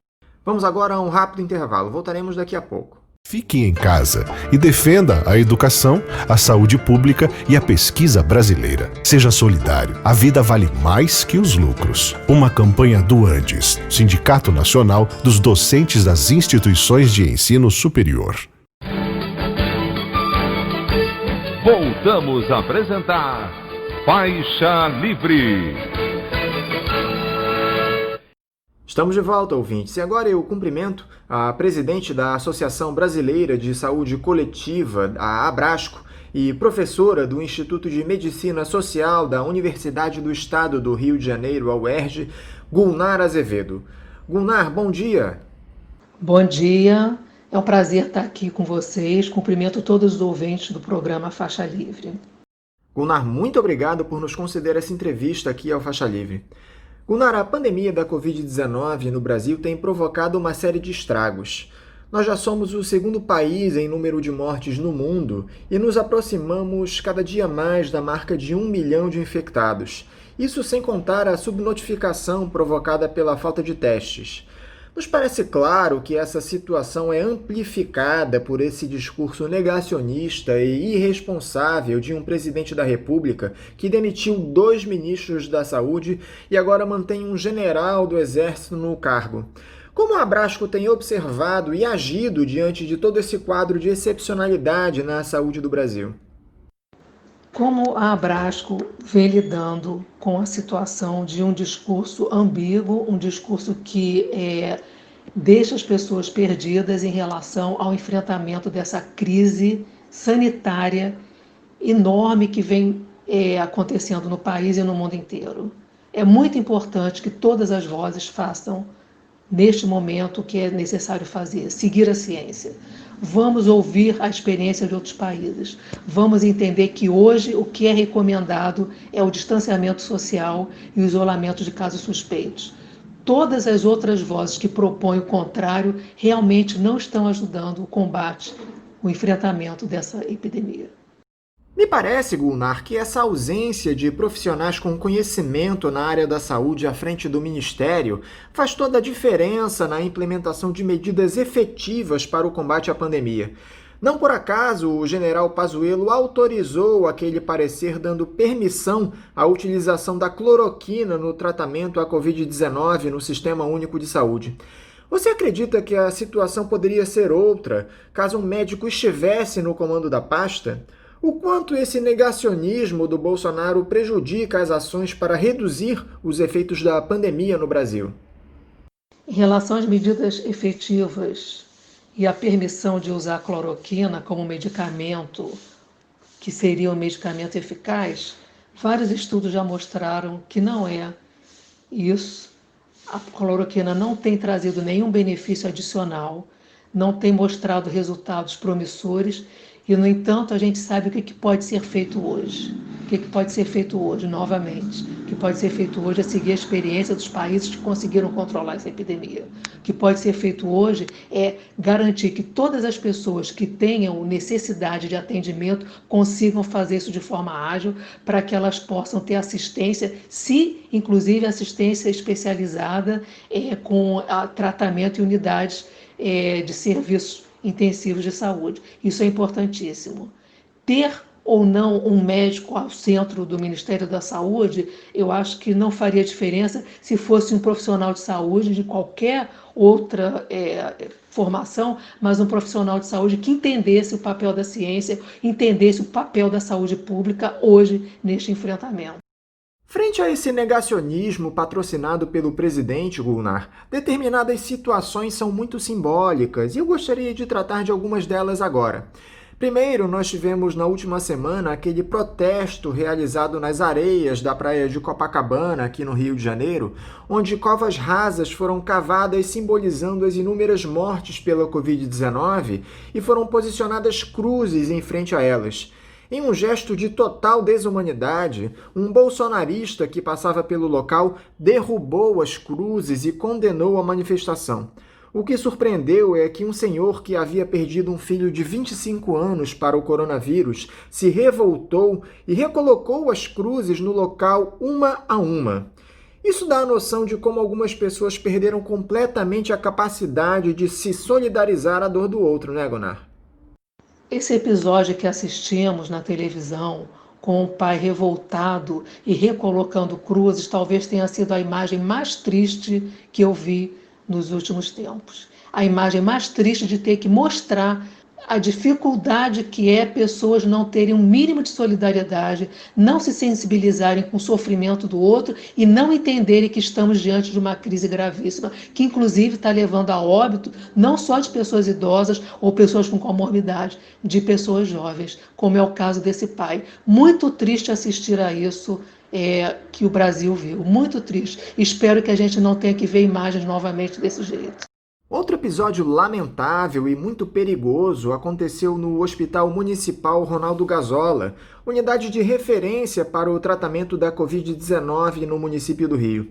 Vamos agora a um rápido intervalo. Voltaremos daqui a pouco. Fique em casa e defenda a educação, a saúde pública e a pesquisa brasileira. Seja solidário. A vida vale mais que os lucros. Uma campanha do Andes, Sindicato Nacional dos Docentes das Instituições de Ensino Superior. Voltamos a apresentar Faixa Livre. Estamos de volta, ouvintes, e agora eu cumprimento a presidente da Associação Brasileira de Saúde Coletiva, a Abrasco, e professora do Instituto de Medicina Social da Universidade do Estado do Rio de Janeiro, a UERJ, Gulnar Azevedo. Gulnar, bom dia. Bom dia, é um prazer estar aqui com vocês. Cumprimento todos os ouvintes do programa Faixa Livre. Gulnar, muito obrigado por nos conceder essa entrevista aqui ao Faixa Livre. Gulnar, a pandemia da Covid-19 no Brasil tem provocado uma série de estragos. Nós já somos o segundo país em número de mortes no mundo e nos aproximamos cada dia mais da marca de 1 milhão de infectados. Isso sem contar a subnotificação provocada pela falta de testes. Nos parece claro que essa situação é amplificada por esse discurso negacionista e irresponsável de um presidente da República que demitiu 2 ministros da Saúde e agora mantém um general do Exército no cargo. Como a Abrasco tem observado e agido diante de todo esse quadro de excepcionalidade na saúde do Brasil? Como a Abrasco vem lidando com a situação de um discurso ambíguo, um discurso que deixa as pessoas perdidas em relação ao enfrentamento dessa crise sanitária enorme que vem acontecendo no país e no mundo inteiro. É muito importante que todas as vozes façam, neste momento, o que é necessário fazer, seguir a ciência. Vamos ouvir a experiência de outros países. Vamos entender que hoje o que é recomendado é o distanciamento social e o isolamento de casos suspeitos. Todas as outras vozes que propõem o contrário realmente não estão ajudando o combate, o enfrentamento dessa epidemia. Me parece, Gulnar, que essa ausência de profissionais com conhecimento na área da saúde à frente do Ministério faz toda a diferença na implementação de medidas efetivas para o combate à pandemia. Não por acaso o general Pazuello autorizou aquele parecer dando permissão à utilização da cloroquina no tratamento à Covid-19 no Sistema Único de Saúde. Você acredita que a situação poderia ser outra caso um médico estivesse no comando da pasta? O quanto esse negacionismo do Bolsonaro prejudica as ações para reduzir os efeitos da pandemia no Brasil? Em relação às medidas efetivas e a permissão de usar a cloroquina como medicamento, que seria um medicamento eficaz, vários estudos já mostraram que não é isso. A cloroquina não tem trazido nenhum benefício adicional, não tem mostrado resultados promissores e, no entanto, a gente sabe o que pode ser feito hoje. O que pode ser feito hoje, novamente? O que pode ser feito hoje é seguir a experiência dos países que conseguiram controlar essa epidemia. O que pode ser feito hoje é garantir que todas as pessoas que tenham necessidade de atendimento consigam fazer isso de forma ágil para que elas possam ter assistência, se inclusive assistência especializada com tratamento em unidades de serviços intensivos de saúde. Isso é importantíssimo. Ter ou não um médico ao centro do Ministério da Saúde, eu acho que não faria diferença se fosse um profissional de saúde de qualquer outra formação, mas um profissional de saúde que entendesse o papel da ciência, entendesse o papel da saúde pública hoje neste enfrentamento. Frente a esse negacionismo patrocinado pelo presidente Gulnar, determinadas situações são muito simbólicas e eu gostaria de tratar de algumas delas agora. Primeiro, nós tivemos na última semana aquele protesto realizado nas areias da praia de Copacabana, aqui no Rio de Janeiro, onde covas rasas foram cavadas simbolizando as inúmeras mortes pela Covid-19 e foram posicionadas cruzes em frente a elas. Em um gesto de total desumanidade, um bolsonarista que passava pelo local derrubou as cruzes e condenou a manifestação. O que surpreendeu é que um senhor que havia perdido um filho de 25 anos para o coronavírus se revoltou e recolocou as cruzes no local uma a uma. Isso dá a noção de como algumas pessoas perderam completamente a capacidade de se solidarizar à dor do outro, né, Gunnar? Esse episódio que assistimos na televisão, com o pai revoltado e recolocando cruzes, talvez tenha sido a imagem mais triste que eu vi nos últimos tempos. A imagem mais triste de ter que mostrar a dificuldade que é pessoas não terem um mínimo de solidariedade, não se sensibilizarem com o sofrimento do outro e não entenderem que estamos diante de uma crise gravíssima, que inclusive está levando a óbito não só de pessoas idosas ou pessoas com comorbidade, de pessoas jovens, como é o caso desse pai. Muito triste assistir a isso que o Brasil viu, muito triste. Espero que a gente não tenha que ver imagens novamente desse jeito. Outro episódio lamentável e muito perigoso aconteceu no Hospital Municipal Ronaldo Gazola, unidade de referência para o tratamento da Covid-19 no município do Rio.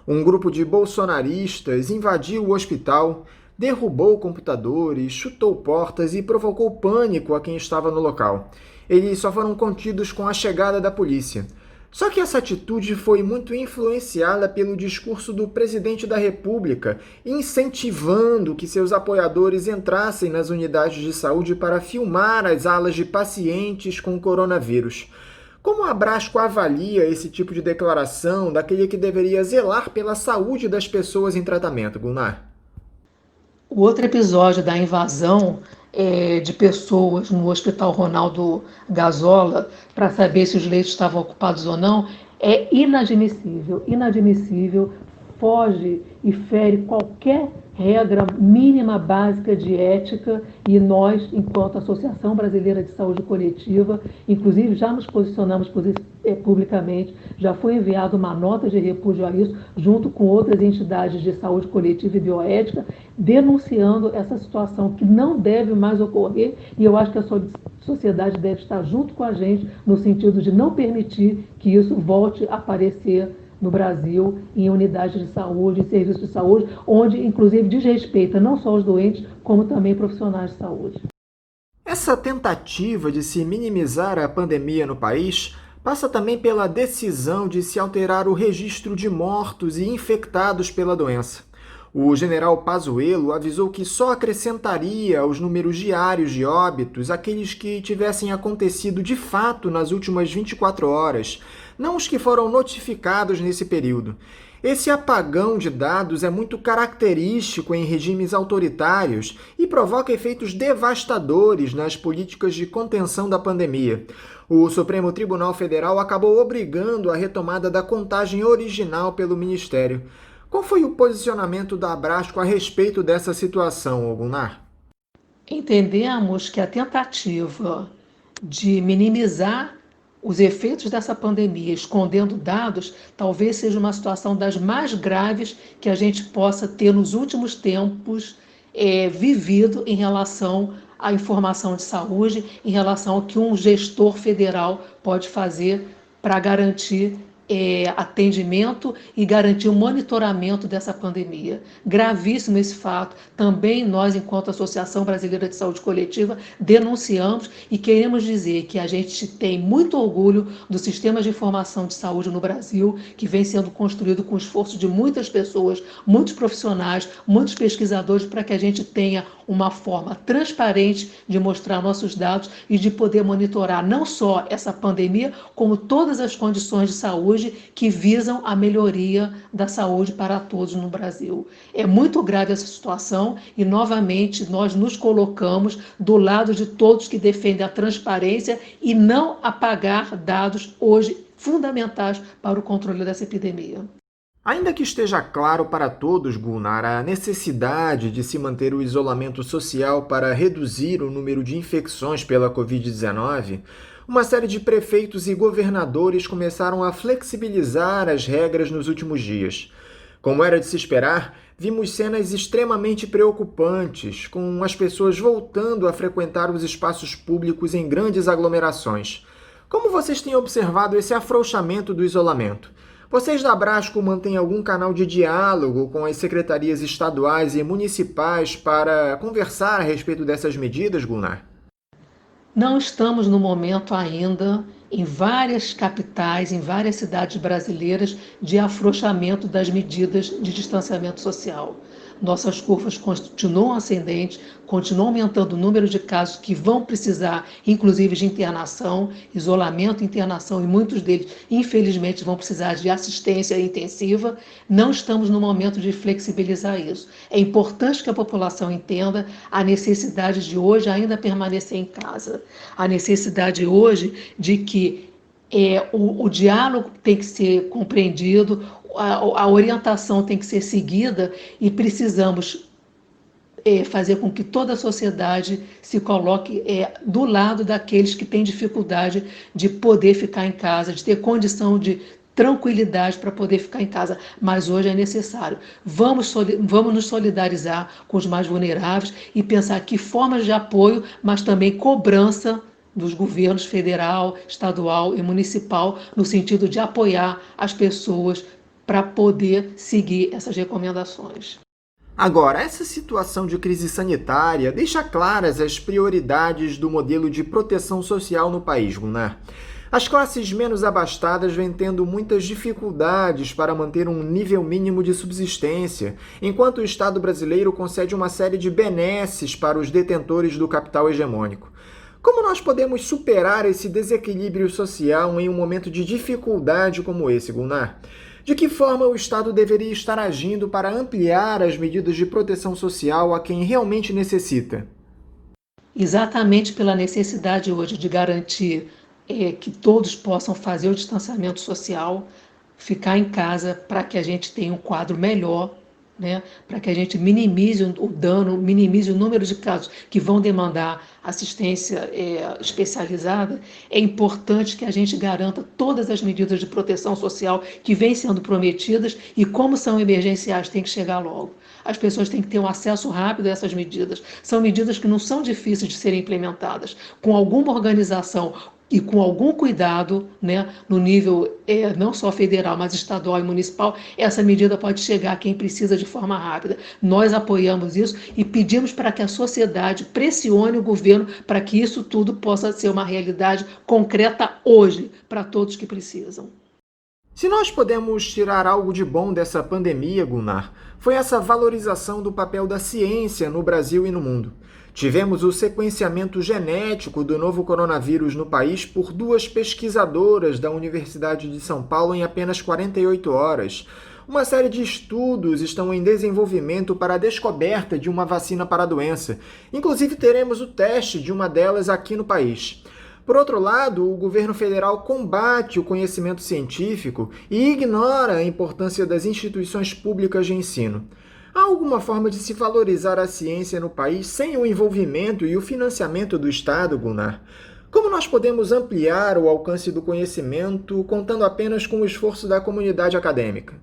Um grupo de bolsonaristas invadiu o hospital, derrubou computadores, chutou portas e provocou pânico a quem estava no local. Eles só foram contidos com a chegada da polícia. Só que essa atitude foi muito influenciada pelo discurso do presidente da República, incentivando que seus apoiadores entrassem nas unidades de saúde para filmar as alas de pacientes com coronavírus. Como a Abrasco avalia esse tipo de declaração daquele que deveria zelar pela saúde das pessoas em tratamento, Gunnar? O outro episódio da invasão de pessoas no Hospital Ronaldo Gazola para saber se os leitos estavam ocupados ou não é inadmissível, foge e fere qualquer regra mínima básica de ética e nós, enquanto Associação Brasileira de Saúde Coletiva, inclusive já nos posicionamos publicamente, já foi enviada uma nota de repúdio a isso, junto com outras entidades de saúde coletiva e bioética, denunciando essa situação que não deve mais ocorrer e eu acho que a sociedade deve estar junto com a gente no sentido de não permitir que isso volte a aparecer no Brasil, em unidades de saúde, em serviços de saúde, onde, inclusive, desrespeita não só os doentes, como também profissionais de saúde. Essa tentativa de se minimizar a pandemia no país passa também pela decisão de se alterar o registro de mortos e infectados pela doença. O general Pazuello avisou que só acrescentaria aos números diários de óbitos aqueles que tivessem acontecido de fato nas últimas 24 horas, não os que foram notificados nesse período. Esse apagão de dados é muito característico em regimes autoritários e provoca efeitos devastadores nas políticas de contenção da pandemia. O Supremo Tribunal Federal acabou obrigando a retomada da contagem original pelo Ministério. Qual foi o posicionamento da Abrasco a respeito dessa situação, Gunnar? Entendemos que a tentativa de minimizar os efeitos dessa pandemia, escondendo dados, talvez seja uma situação das mais graves que a gente possa ter nos últimos tempos vivido em relação à informação de saúde, em relação ao que um gestor federal pode fazer para garantir atendimento e garantir o monitoramento dessa pandemia. Gravíssimo esse fato. Também nós, enquanto Associação Brasileira de Saúde Coletiva, denunciamos e queremos dizer que a gente tem muito orgulho do sistema de informação de saúde no Brasil, que vem sendo construído com o esforço de muitas pessoas, muitos profissionais, muitos pesquisadores, para que a gente tenha uma forma transparente de mostrar nossos dados e de poder monitorar não só essa pandemia, como todas as condições de saúde que visam a melhoria da saúde para todos no Brasil. É muito grave essa situação e, novamente, nós nos colocamos do lado de todos que defendem a transparência e não apagar dados hoje fundamentais para o controle dessa epidemia. Ainda que esteja claro para todos, Gunnar, a necessidade de se manter o isolamento social para reduzir o número de infecções pela Covid-19, uma série de prefeitos e governadores começaram a flexibilizar as regras nos últimos dias. Como era de se esperar, vimos cenas extremamente preocupantes, com as pessoas voltando a frequentar os espaços públicos em grandes aglomerações. Como vocês têm observado esse afrouxamento do isolamento? Vocês da Abrasco mantêm algum canal de diálogo com as secretarias estaduais e municipais para conversar a respeito dessas medidas, Gunnar? Não estamos no momento ainda, em várias capitais, em várias cidades brasileiras, de afrouxamento das medidas de distanciamento social. Nossas curvas continuam ascendentes, continuam aumentando o número de casos que vão precisar, inclusive, de internação, isolamento, internação, e muitos deles, infelizmente, vão precisar de assistência intensiva. Não estamos no momento de flexibilizar isso. É importante que a população entenda a necessidade de hoje ainda permanecer em casa, a necessidade hoje de que o diálogo tem que ser compreendido, a orientação tem que ser seguida e precisamos fazer com que toda a sociedade se coloque do lado daqueles que têm dificuldade de poder ficar em casa, de ter condição de tranquilidade para poder ficar em casa, mas hoje é necessário. Vamos nos solidarizar com os mais vulneráveis e pensar que formas de apoio, mas também cobrança dos governos federal, estadual e municipal, no sentido de apoiar as pessoas para poder seguir essas recomendações. Agora, essa situação de crise sanitária deixa claras as prioridades do modelo de proteção social no país, Gunnar. As classes menos abastadas vêm tendo muitas dificuldades para manter um nível mínimo de subsistência, enquanto o Estado brasileiro concede uma série de benesses para os detentores do capital hegemônico. Como nós podemos superar esse desequilíbrio social em um momento de dificuldade como esse, Gunnar? De que forma o Estado deveria estar agindo para ampliar as medidas de proteção social a quem realmente necessita? Exatamente pela necessidade hoje de garantir que todos possam fazer o distanciamento social, ficar em casa para que a gente tenha um quadro melhor, né, para que a gente minimize o dano, minimize o número de casos que vão demandar assistência especializada. É importante que a gente garanta todas as medidas de proteção social que vêm sendo prometidas e, como são emergenciais, tem que chegar logo. As pessoas têm que ter um acesso rápido a essas medidas. São medidas que não são difíceis de serem implementadas. Com alguma organização e com algum cuidado, né, no nível não só federal, mas estadual e municipal, essa medida pode chegar a quem precisa de forma rápida. Nós apoiamos isso e pedimos para que a sociedade pressione o governo para que isso tudo possa ser uma realidade concreta hoje, para todos que precisam. Se nós podemos tirar algo de bom dessa pandemia, Gunnar, foi essa valorização do papel da ciência no Brasil e no mundo. Tivemos o sequenciamento genético do novo coronavírus no país por 2 pesquisadoras da Universidade de São Paulo em apenas 48 horas. Uma série de estudos estão em desenvolvimento para a descoberta de uma vacina para a doença. Inclusive, teremos o teste de uma delas aqui no país. Por outro lado, o governo federal combate o conhecimento científico e ignora a importância das instituições públicas de ensino. Há alguma forma de se valorizar a ciência no país sem o envolvimento e o financiamento do Estado, Gunnar? Como nós podemos ampliar o alcance do conhecimento contando apenas com o esforço da comunidade acadêmica?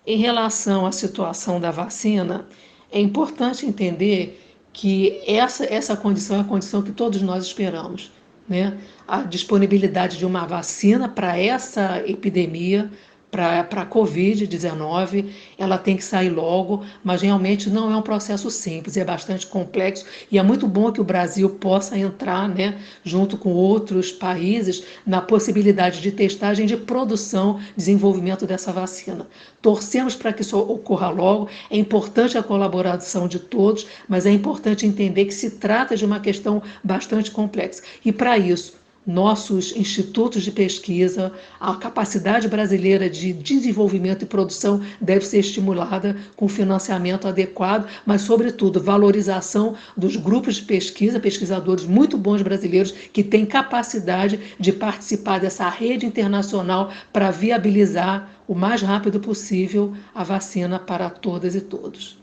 Em relação à situação da vacina, é importante entender que essa condição é a condição que todos nós esperamos, né? A disponibilidade de uma vacina para essa epidemia, para a Covid-19, ela tem que sair logo, mas realmente não é um processo simples, é bastante complexo e é muito bom que o Brasil possa entrar, né, junto com outros países, na possibilidade de testagem, de produção, desenvolvimento dessa vacina. Torcemos para que isso ocorra logo, é importante a colaboração de todos, mas é importante entender que se trata de uma questão bastante complexa. E para isso, nossos institutos de pesquisa, a capacidade brasileira de desenvolvimento e produção deve ser estimulada com financiamento adequado, mas, sobretudo, valorização dos grupos de pesquisa, pesquisadores muito bons brasileiros que têm capacidade de participar dessa rede internacional para viabilizar o mais rápido possível a vacina para todas e todos.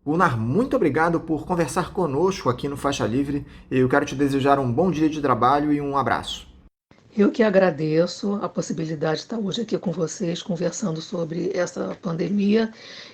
Gunnar, muito obrigado por conversar conosco aqui no Faixa Livre. Eu quero te desejar um bom dia de trabalho e um abraço. Eu que agradeço a possibilidade de estar hoje aqui com vocês, conversando sobre essa pandemia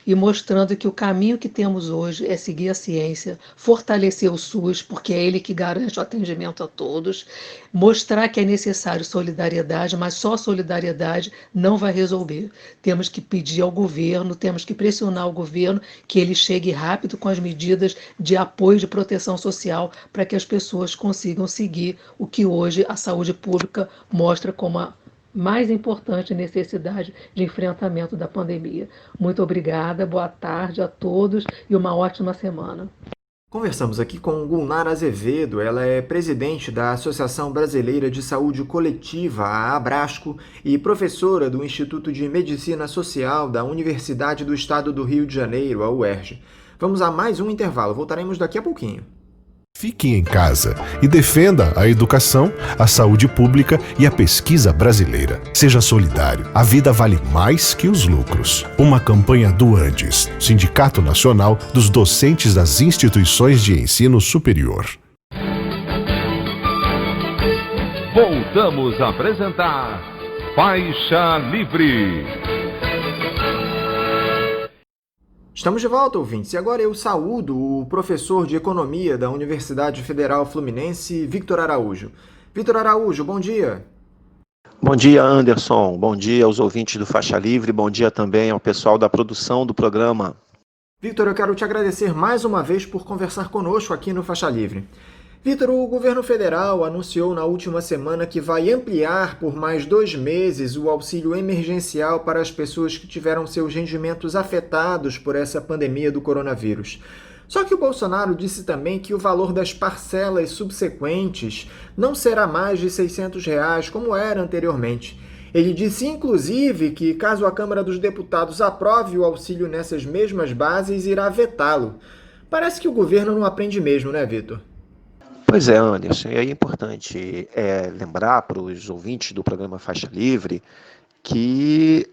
e mostrando que o caminho que temos hoje é seguir a ciência, fortalecer o SUS, porque é ele que garante o atendimento a todos, mostrar que é necessário solidariedade, mas só solidariedade não vai resolver. Temos que pedir ao governo, temos que pressionar o governo que ele chegue rápido com as medidas de apoio de proteção social para que as pessoas consigam seguir o que hoje a saúde pública mostra como a mais importante necessidade de enfrentamento da pandemia. Muito obrigada, boa tarde a todos e uma ótima semana. Conversamos aqui com Gunnar Azevedo, ela é presidente da Associação Brasileira de Saúde Coletiva, a Abrasco, e professora do Instituto de Medicina Social da Universidade do Estado do Rio de Janeiro, a UERJ. Vamos a mais um intervalo, voltaremos daqui a pouquinho. Fique em casa e defenda a educação, a saúde pública e a pesquisa brasileira. Seja solidário. A vida vale mais que os lucros. Uma campanha do Andes, Sindicato Nacional dos Docentes das Instituições de Ensino Superior. Voltamos a apresentar Faixa Livre. Estamos de volta, ouvintes, e agora eu saúdo o professor de Economia da Universidade Federal Fluminense, Victor Araújo. Victor Araújo, bom dia. Bom dia, Anderson. Bom dia aos ouvintes do Faixa Livre. Bom dia também ao pessoal da produção do programa. Victor, eu quero te agradecer mais uma vez por conversar conosco aqui no Faixa Livre. Victor, o governo federal anunciou na última semana que vai ampliar por mais 2 meses o auxílio emergencial para as pessoas que tiveram seus rendimentos afetados por essa pandemia do coronavírus. Só que o Bolsonaro disse também que o valor das parcelas subsequentes não será mais de R$ 600, como era anteriormente. Ele disse, inclusive, que caso a Câmara dos Deputados aprove o auxílio nessas mesmas bases, irá vetá-lo. Parece que o governo não aprende mesmo, né, Victor? Pois é, Anderson, e aí é importante lembrar para os ouvintes do programa Faixa Livre que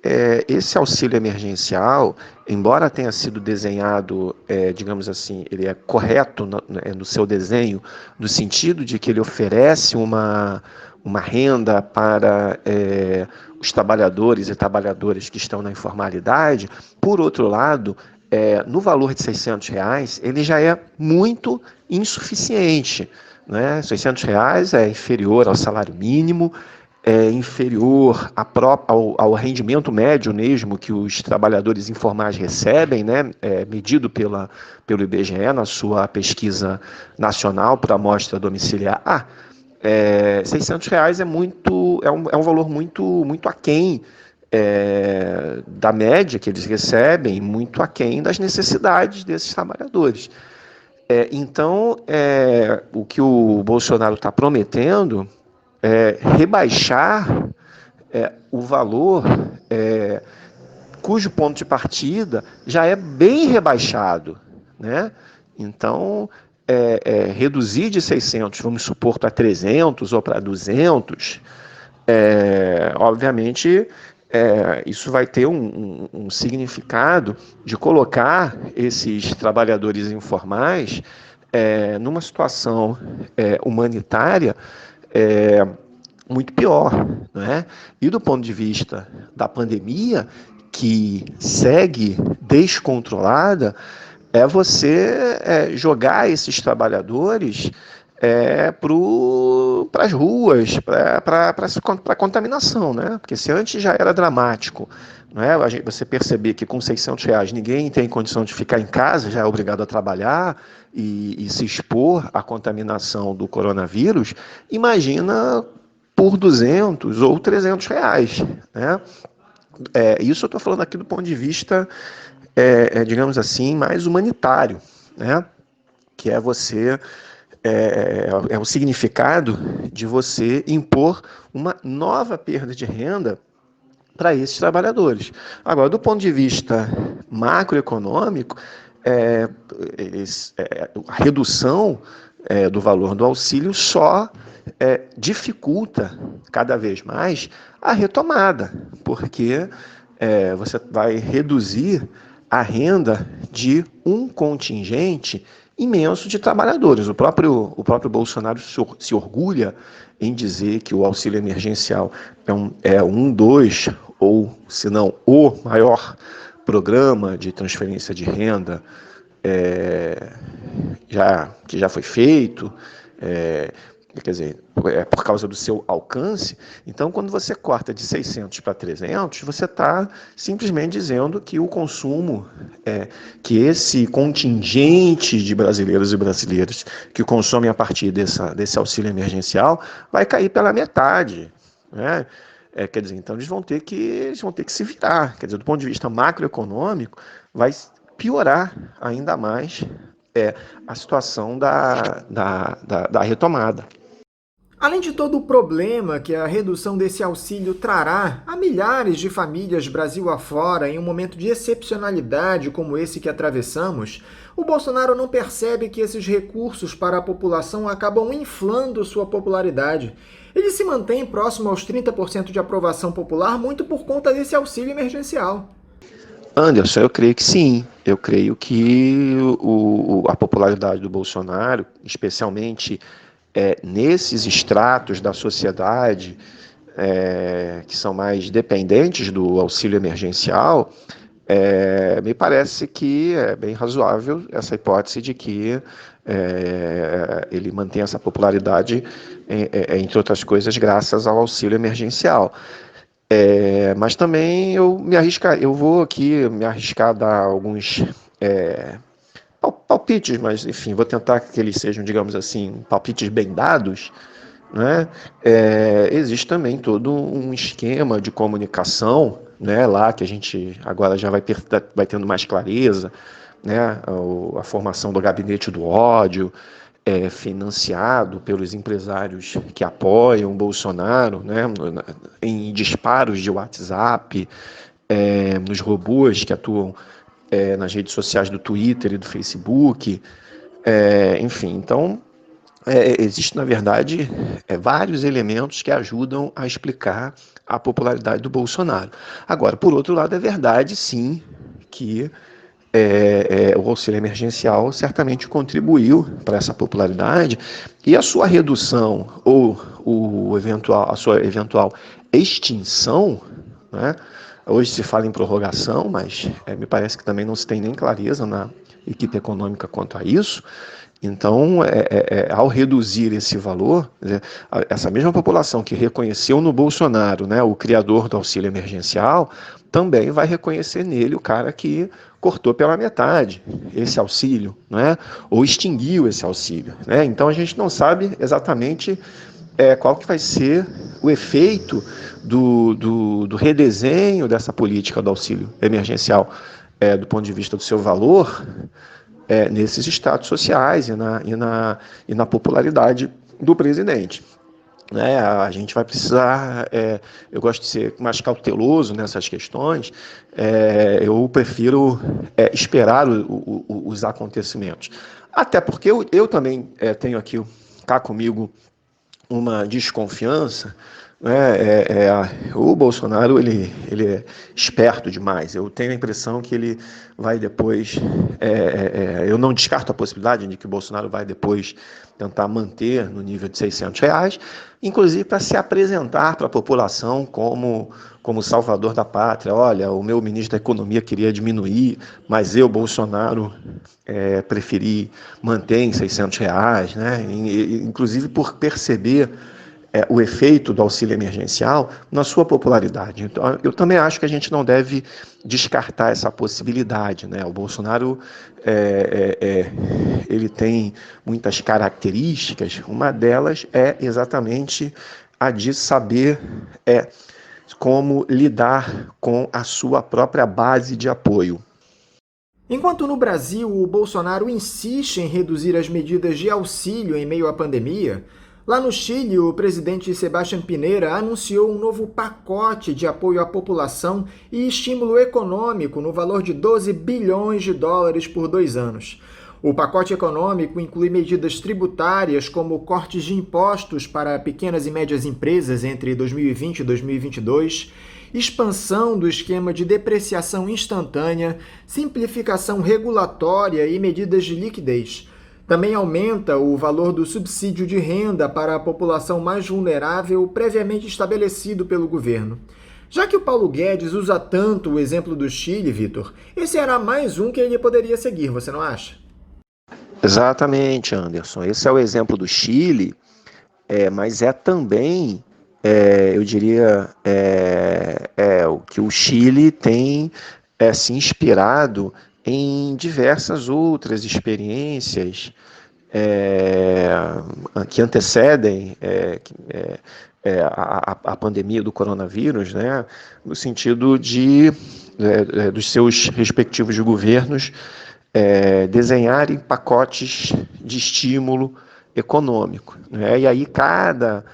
esse auxílio emergencial, embora tenha sido desenhado, digamos assim, ele é correto no seu desenho, no sentido de que ele oferece uma renda para os trabalhadores e trabalhadoras que estão na informalidade. Por outro lado, no valor de R$ 600, ele já é muito insuficiente, né? R$ 600 é inferior ao salário mínimo, é inferior ao rendimento médio mesmo que os trabalhadores informais recebem, né? Medido pelo IBGE na sua pesquisa nacional por amostra domiciliar. R$ 600 é um valor muito aquém da média que eles recebem, muito aquém das necessidades desses trabalhadores. Então, o que o Bolsonaro está prometendo é rebaixar o valor cujo ponto de partida já é bem rebaixado, né? Então, reduzir de 600, vamos supor, para 300 ou para 200, obviamente isso vai ter um significado de colocar esses trabalhadores informais numa situação humanitária muito pior, né? E do ponto de vista da pandemia, que segue descontrolada, você jogar esses trabalhadores para as ruas, para a contaminação, né? Porque se antes já era dramático, não é? Você perceber que com R$600 ninguém tem condição de ficar em casa, já é obrigado a trabalhar e se expor à contaminação do coronavírus, imagina por R$200 ou R$300, né? Isso eu estou falando aqui do ponto de vista, digamos assim, mais humanitário, né? Que é você... o significado de você impor uma nova perda de renda para esses trabalhadores. Agora, do ponto de vista macroeconômico, a redução do valor do auxílio só dificulta cada vez mais a retomada, porque você vai reduzir a renda de um contingente imenso de trabalhadores. O próprio Bolsonaro se orgulha em dizer que o auxílio emergencial é dois, ou se não o maior programa de transferência de renda que já foi feito, quer dizer, por causa do seu alcance. Então, quando você corta de 600 para 300, você está simplesmente dizendo que o consumo, que esse contingente de brasileiros e brasileiras que consomem a partir desse auxílio emergencial vai cair pela metade, né? Quer dizer, então eles vão ter que se virar. Quer dizer, do ponto de vista macroeconômico, vai piorar ainda mais a situação da retomada. Além de todo o problema que a redução desse auxílio trará a milhares de famílias Brasil afora em um momento de excepcionalidade como esse que atravessamos, o Bolsonaro não percebe que esses recursos para a população acabam inflando sua popularidade. Ele se mantém próximo aos 30% de aprovação popular muito por conta desse auxílio emergencial. Anderson, eu creio que sim. Eu creio que a popularidade do Bolsonaro, especialmente nesses estratos da sociedade que são mais dependentes do auxílio emergencial, me parece que é bem razoável essa hipótese de que ele mantém essa popularidade, entre outras coisas, graças ao auxílio emergencial. Mas também eu vou aqui me arriscar a dar alguns palpites, mas enfim, vou tentar que eles sejam, digamos assim, palpites bem dados, né? Existe também todo um esquema de comunicação, né, lá que a gente agora já vai tendo mais clareza, né? A formação do gabinete do ódio, financiado pelos empresários que apoiam o Bolsonaro, né, em disparos de WhatsApp, nos robôs que atuam nas redes sociais do Twitter e do Facebook, enfim. Então, existe, na verdade, vários elementos que ajudam a explicar a popularidade do Bolsonaro. Agora, por outro lado, é verdade, sim, que o auxílio emergencial certamente contribuiu para essa popularidade, e a sua redução ou a sua eventual extinção, né? Hoje se fala em prorrogação, mas me parece que também não se tem nem clareza na equipe econômica quanto a isso. Então, ao reduzir esse valor, essa mesma população que reconheceu no Bolsonaro, né, o criador do auxílio emergencial, também vai reconhecer nele o cara que cortou pela metade esse auxílio, né, ou extinguiu esse auxílio, né? Então, a gente não sabe exatamente qual que vai ser o efeito do redesenho dessa política do auxílio emergencial, do ponto de vista do seu valor, nesses estados sociais e na popularidade do presidente. Né? A gente vai precisar, eu gosto de ser mais cauteloso nessas questões, eu prefiro esperar os acontecimentos. Até porque eu também tenho aqui cá comigo uma desconfiança, né? O Bolsonaro ele é esperto demais. Eu tenho a impressão que ele vai depois, eu não descarto a possibilidade de que o Bolsonaro vai depois tentar manter no nível de R$ 600, inclusive para se apresentar para a população como salvador da pátria. Olha, o meu ministro da Economia queria diminuir, mas eu, Bolsonaro, preferi manter em R$ 600, né? Inclusive por perceber o efeito do auxílio emergencial na sua popularidade. Então, eu também acho que a gente não deve descartar essa possibilidade, né? O Bolsonaro ele tem muitas características, uma delas é exatamente a de saber como lidar com a sua própria base de apoio. Enquanto no Brasil o Bolsonaro insiste em reduzir as medidas de auxílio em meio à pandemia, lá no Chile o presidente Sebastián Piñera anunciou um novo pacote de apoio à população e estímulo econômico no valor de $12 bilhões por 2 anos. O pacote econômico inclui medidas tributárias como cortes de impostos para pequenas e médias empresas entre 2020 e 2022, expansão do esquema de depreciação instantânea, simplificação regulatória e medidas de liquidez. Também aumenta o valor do subsídio de renda para a população mais vulnerável previamente estabelecido pelo governo. Já que o Paulo Guedes usa tanto o exemplo do Chile, Vitor, esse era mais um que ele poderia seguir, você não acha? Exatamente, Anderson. Esse é o exemplo do Chile, mas também, eu diria, o que o Chile tem se inspirado em diversas outras experiências que antecedem a pandemia do coronavírus, né, no sentido dos seus respectivos governos desenharem pacotes de estímulo econômico, né? E aí cada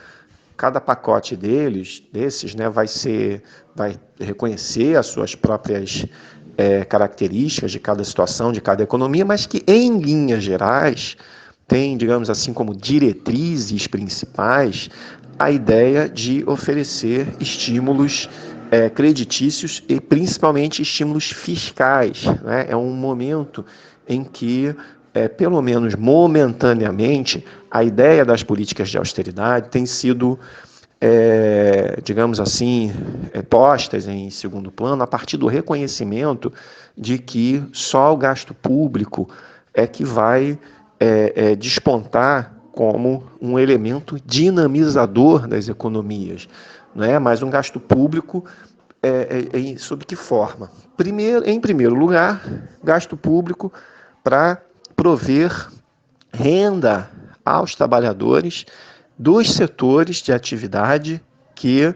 pacote desses, né, vai reconhecer as suas próprias características de cada situação, de cada economia, mas que em linhas gerais tem, digamos assim, como diretrizes principais a ideia de oferecer estímulos creditícios e principalmente estímulos fiscais, né? É um momento em que, pelo menos momentaneamente, a ideia das políticas de austeridade tem sido, digamos assim, postas em segundo plano a partir do reconhecimento de que só o gasto público é que vai despontar como um elemento dinamizador das economias. Não é? Mas um gasto público sob que forma? Em primeiro lugar, gasto público para prover renda aos trabalhadores dos setores de atividade que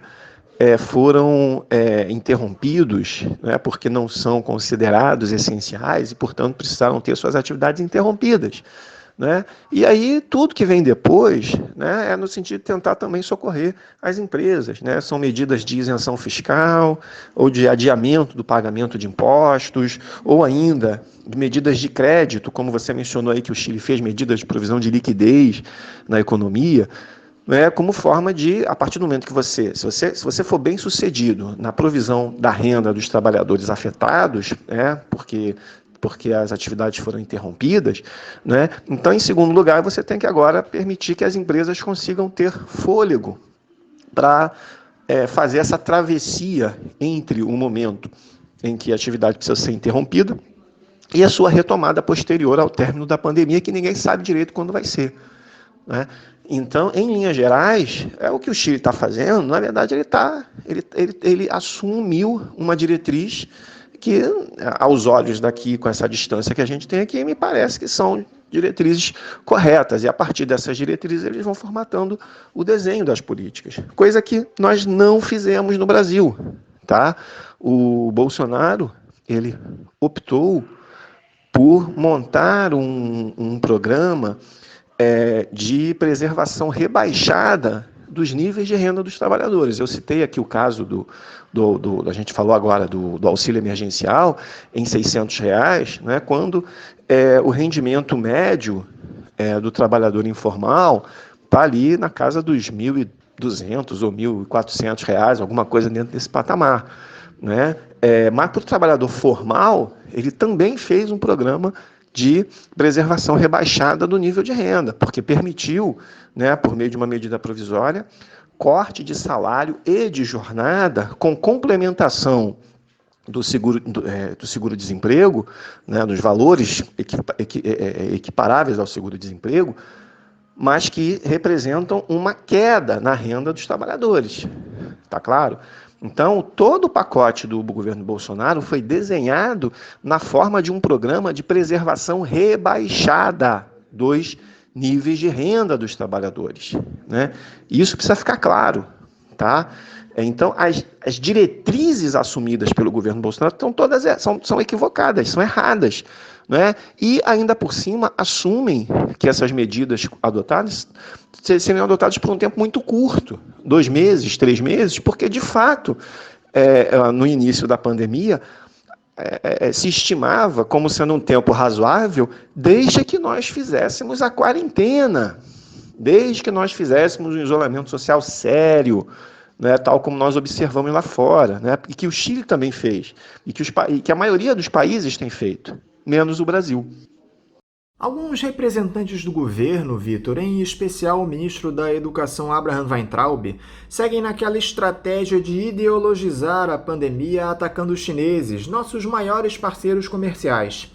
foram interrompidos, né, porque não são considerados essenciais e, portanto, precisaram ter suas atividades interrompidas. Né? E aí tudo que vem depois, né, é no sentido de tentar também socorrer as empresas, né? São medidas de isenção fiscal ou de adiamento do pagamento de impostos, ou ainda medidas de crédito, como você mencionou aí que o Chile fez, medidas de provisão de liquidez na economia, né, como forma de, a partir do momento que se você for bem sucedido na provisão da renda dos trabalhadores afetados, né, porque as atividades foram interrompidas, né? Então, em segundo lugar, você tem que agora permitir que as empresas consigam ter fôlego para fazer essa travessia entre o momento em que a atividade precisa ser interrompida e a sua retomada posterior ao término da pandemia, que ninguém sabe direito quando vai ser, né? Então, em linhas gerais, o que o Chile está fazendo, na verdade, ele assumiu uma diretriz que, aos olhos daqui, com essa distância que a gente tem aqui, me parece que são diretrizes corretas. E a partir dessas diretrizes, eles vão formatando o desenho das políticas. Coisa que nós não fizemos no Brasil. Tá? O Bolsonaro, ele optou por montar um programa de preservação rebaixada dos níveis de renda dos trabalhadores. Eu citei aqui o caso a gente falou agora do auxílio emergencial em R$ 600, né, quando o rendimento médio do trabalhador informal está ali na casa dos R$ 1.200 ou R$ 1.400, alguma coisa dentro desse patamar, né? Mas para o trabalhador formal, ele também fez um programa de preservação rebaixada do nível de renda, porque permitiu, né, por meio de uma medida provisória, corte de salário e de jornada com complementação do seguro-desemprego, né, dos valores equiparáveis ao seguro-desemprego, mas que representam uma queda na renda dos trabalhadores. Está claro? Então, todo o pacote do governo Bolsonaro foi desenhado na forma de um programa de preservação rebaixada dos níveis de renda dos trabalhadores, né? Isso precisa ficar claro, tá? Então, as diretrizes assumidas pelo governo Bolsonaro são equivocadas, são erradas, né? E, ainda por cima, assumem que essas medidas adotadas seriam adotadas por um tempo muito curto, 2 meses, 3 meses, porque, de fato, no início da pandemia, se estimava como sendo um tempo razoável desde que nós fizéssemos a quarentena, desde que nós fizéssemos um isolamento social sério, né, tal como nós observamos lá fora, né, e que o Chile também fez, e que a maioria dos países tem feito, menos o Brasil. Alguns representantes do governo, Vitor, em especial o ministro da Educação Abraham Weintraub, seguem naquela estratégia de ideologizar a pandemia atacando os chineses, nossos maiores parceiros comerciais.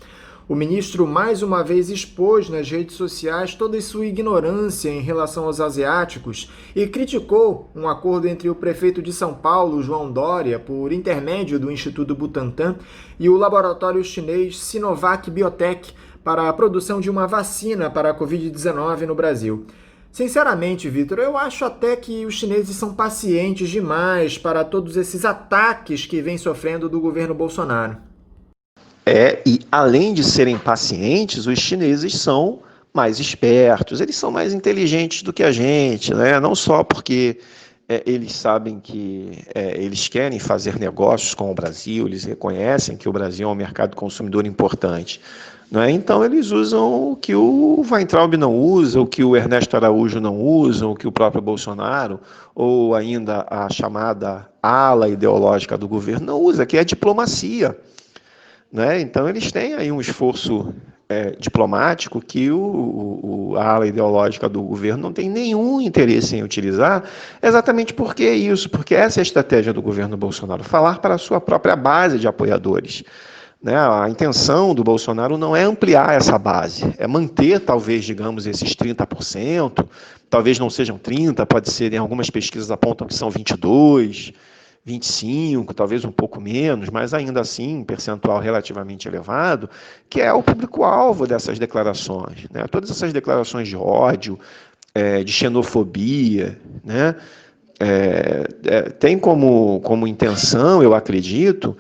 O ministro mais uma vez expôs nas redes sociais toda sua ignorância em relação aos asiáticos e criticou um acordo entre o prefeito de São Paulo, João Dória, por intermédio do Instituto Butantan, e o laboratório chinês Sinovac Biotech, para a produção de uma vacina para a Covid-19 no Brasil. Sinceramente, Vitor, eu acho até que os chineses são pacientes demais para todos esses ataques que vem sofrendo do governo Bolsonaro. E além de serem pacientes, os chineses são mais espertos, eles são mais inteligentes do que a gente, né? Não só porque eles sabem que eles querem fazer negócios com o Brasil, eles reconhecem que o Brasil é um mercado consumidor importante, né? Então eles usam o que o Weintraub não usa, o que o Ernesto Araújo não usa, o que o próprio Bolsonaro, ou ainda a chamada ala ideológica do governo não usa, que é a diplomacia, né? Então eles têm aí um esforço diplomático que a ala ideológica do governo não tem nenhum interesse em utilizar, exatamente porque essa é a estratégia do governo Bolsonaro, falar para a sua própria base de apoiadores, né? A intenção do Bolsonaro não é ampliar essa base, é manter talvez, digamos, esses 30%, talvez não sejam 30%, pode ser, em algumas pesquisas apontam que são 22%, 25%, talvez um pouco menos, mas ainda assim um percentual relativamente elevado, que é o público-alvo dessas declarações, né? Todas essas declarações de ódio, de xenofobia, né? Tem como intenção, eu acredito,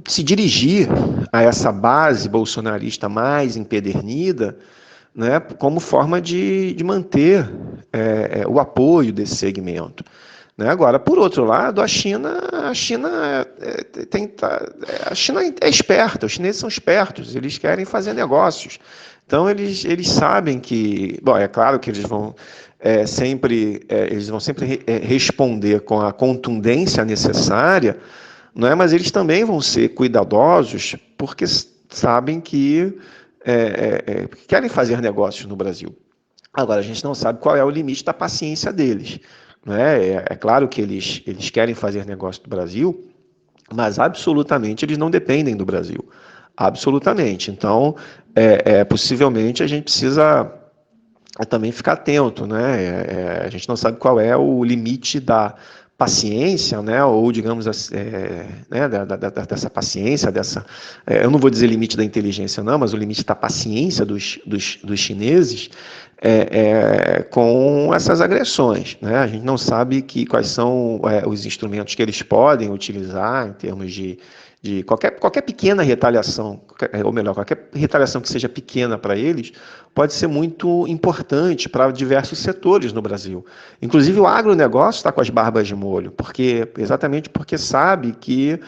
se dirigir a essa base bolsonarista mais empedernida, né, como forma de manter o apoio desse segmento, né? Agora, por outro lado, a China é esperta, os chineses são espertos, eles querem fazer negócios. Então, eles sabem que, bom, é claro que eles vão sempre responder com a contundência necessária, não é? Mas eles também vão ser cuidadosos, porque sabem que querem fazer negócios no Brasil. Agora, a gente não sabe qual é o limite da paciência deles, não é? É claro que eles querem fazer negócio no Brasil, mas absolutamente eles não dependem do Brasil. Absolutamente. Então, possivelmente a gente precisa também ficar atento, né? A gente não sabe qual é o limite da paciência, né? Ou digamos né? dessa paciência, eu não vou dizer limite da inteligência não, mas o limite da paciência dos chineses com essas agressões, né? A gente não sabe quais são os instrumentos que eles podem utilizar em termos de de qualquer pequena retaliação, ou melhor, qualquer retaliação que seja pequena para eles, pode ser muito importante para diversos setores no Brasil. Inclusive o agronegócio está com as barbas de molho, exatamente porque sabe que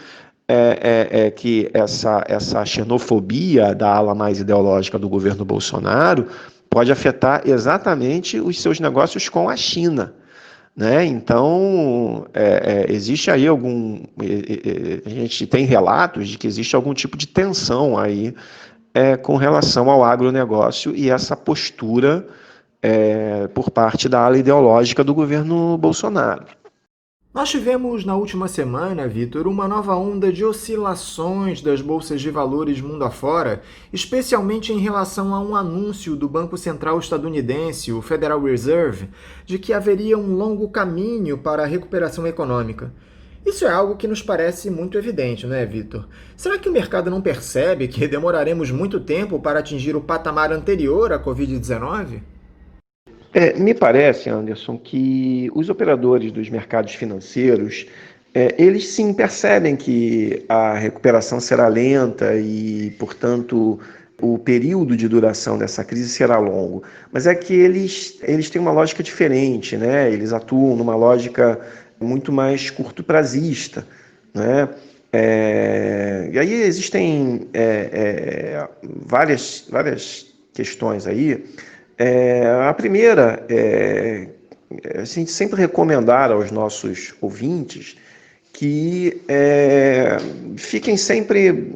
que essa xenofobia da ala mais ideológica do governo Bolsonaro pode afetar exatamente os seus negócios com a China, né? Então, existe aí a gente tem relatos de que existe algum tipo de tensão aí com relação ao agronegócio e essa postura por parte da ala ideológica do governo Bolsonaro. Nós tivemos na última semana, Vitor, uma nova onda de oscilações das bolsas de valores mundo afora, especialmente em relação a um anúncio do Banco Central estadunidense, o Federal Reserve, de que haveria um longo caminho para a recuperação econômica. Isso é algo que nos parece muito evidente, não é, Vitor? Será que o mercado não percebe que demoraremos muito tempo para atingir o patamar anterior à Covid-19? Me parece, Anderson, que os operadores dos mercados financeiros, eles sim percebem que a recuperação será lenta e, portanto, o período de duração dessa crise será longo. Mas é que eles têm uma lógica diferente, né? Eles atuam numa lógica muito mais curto-prazista, né? E aí existem várias questões aí. A primeira a gente sempre recomendar aos nossos ouvintes que fiquem sempre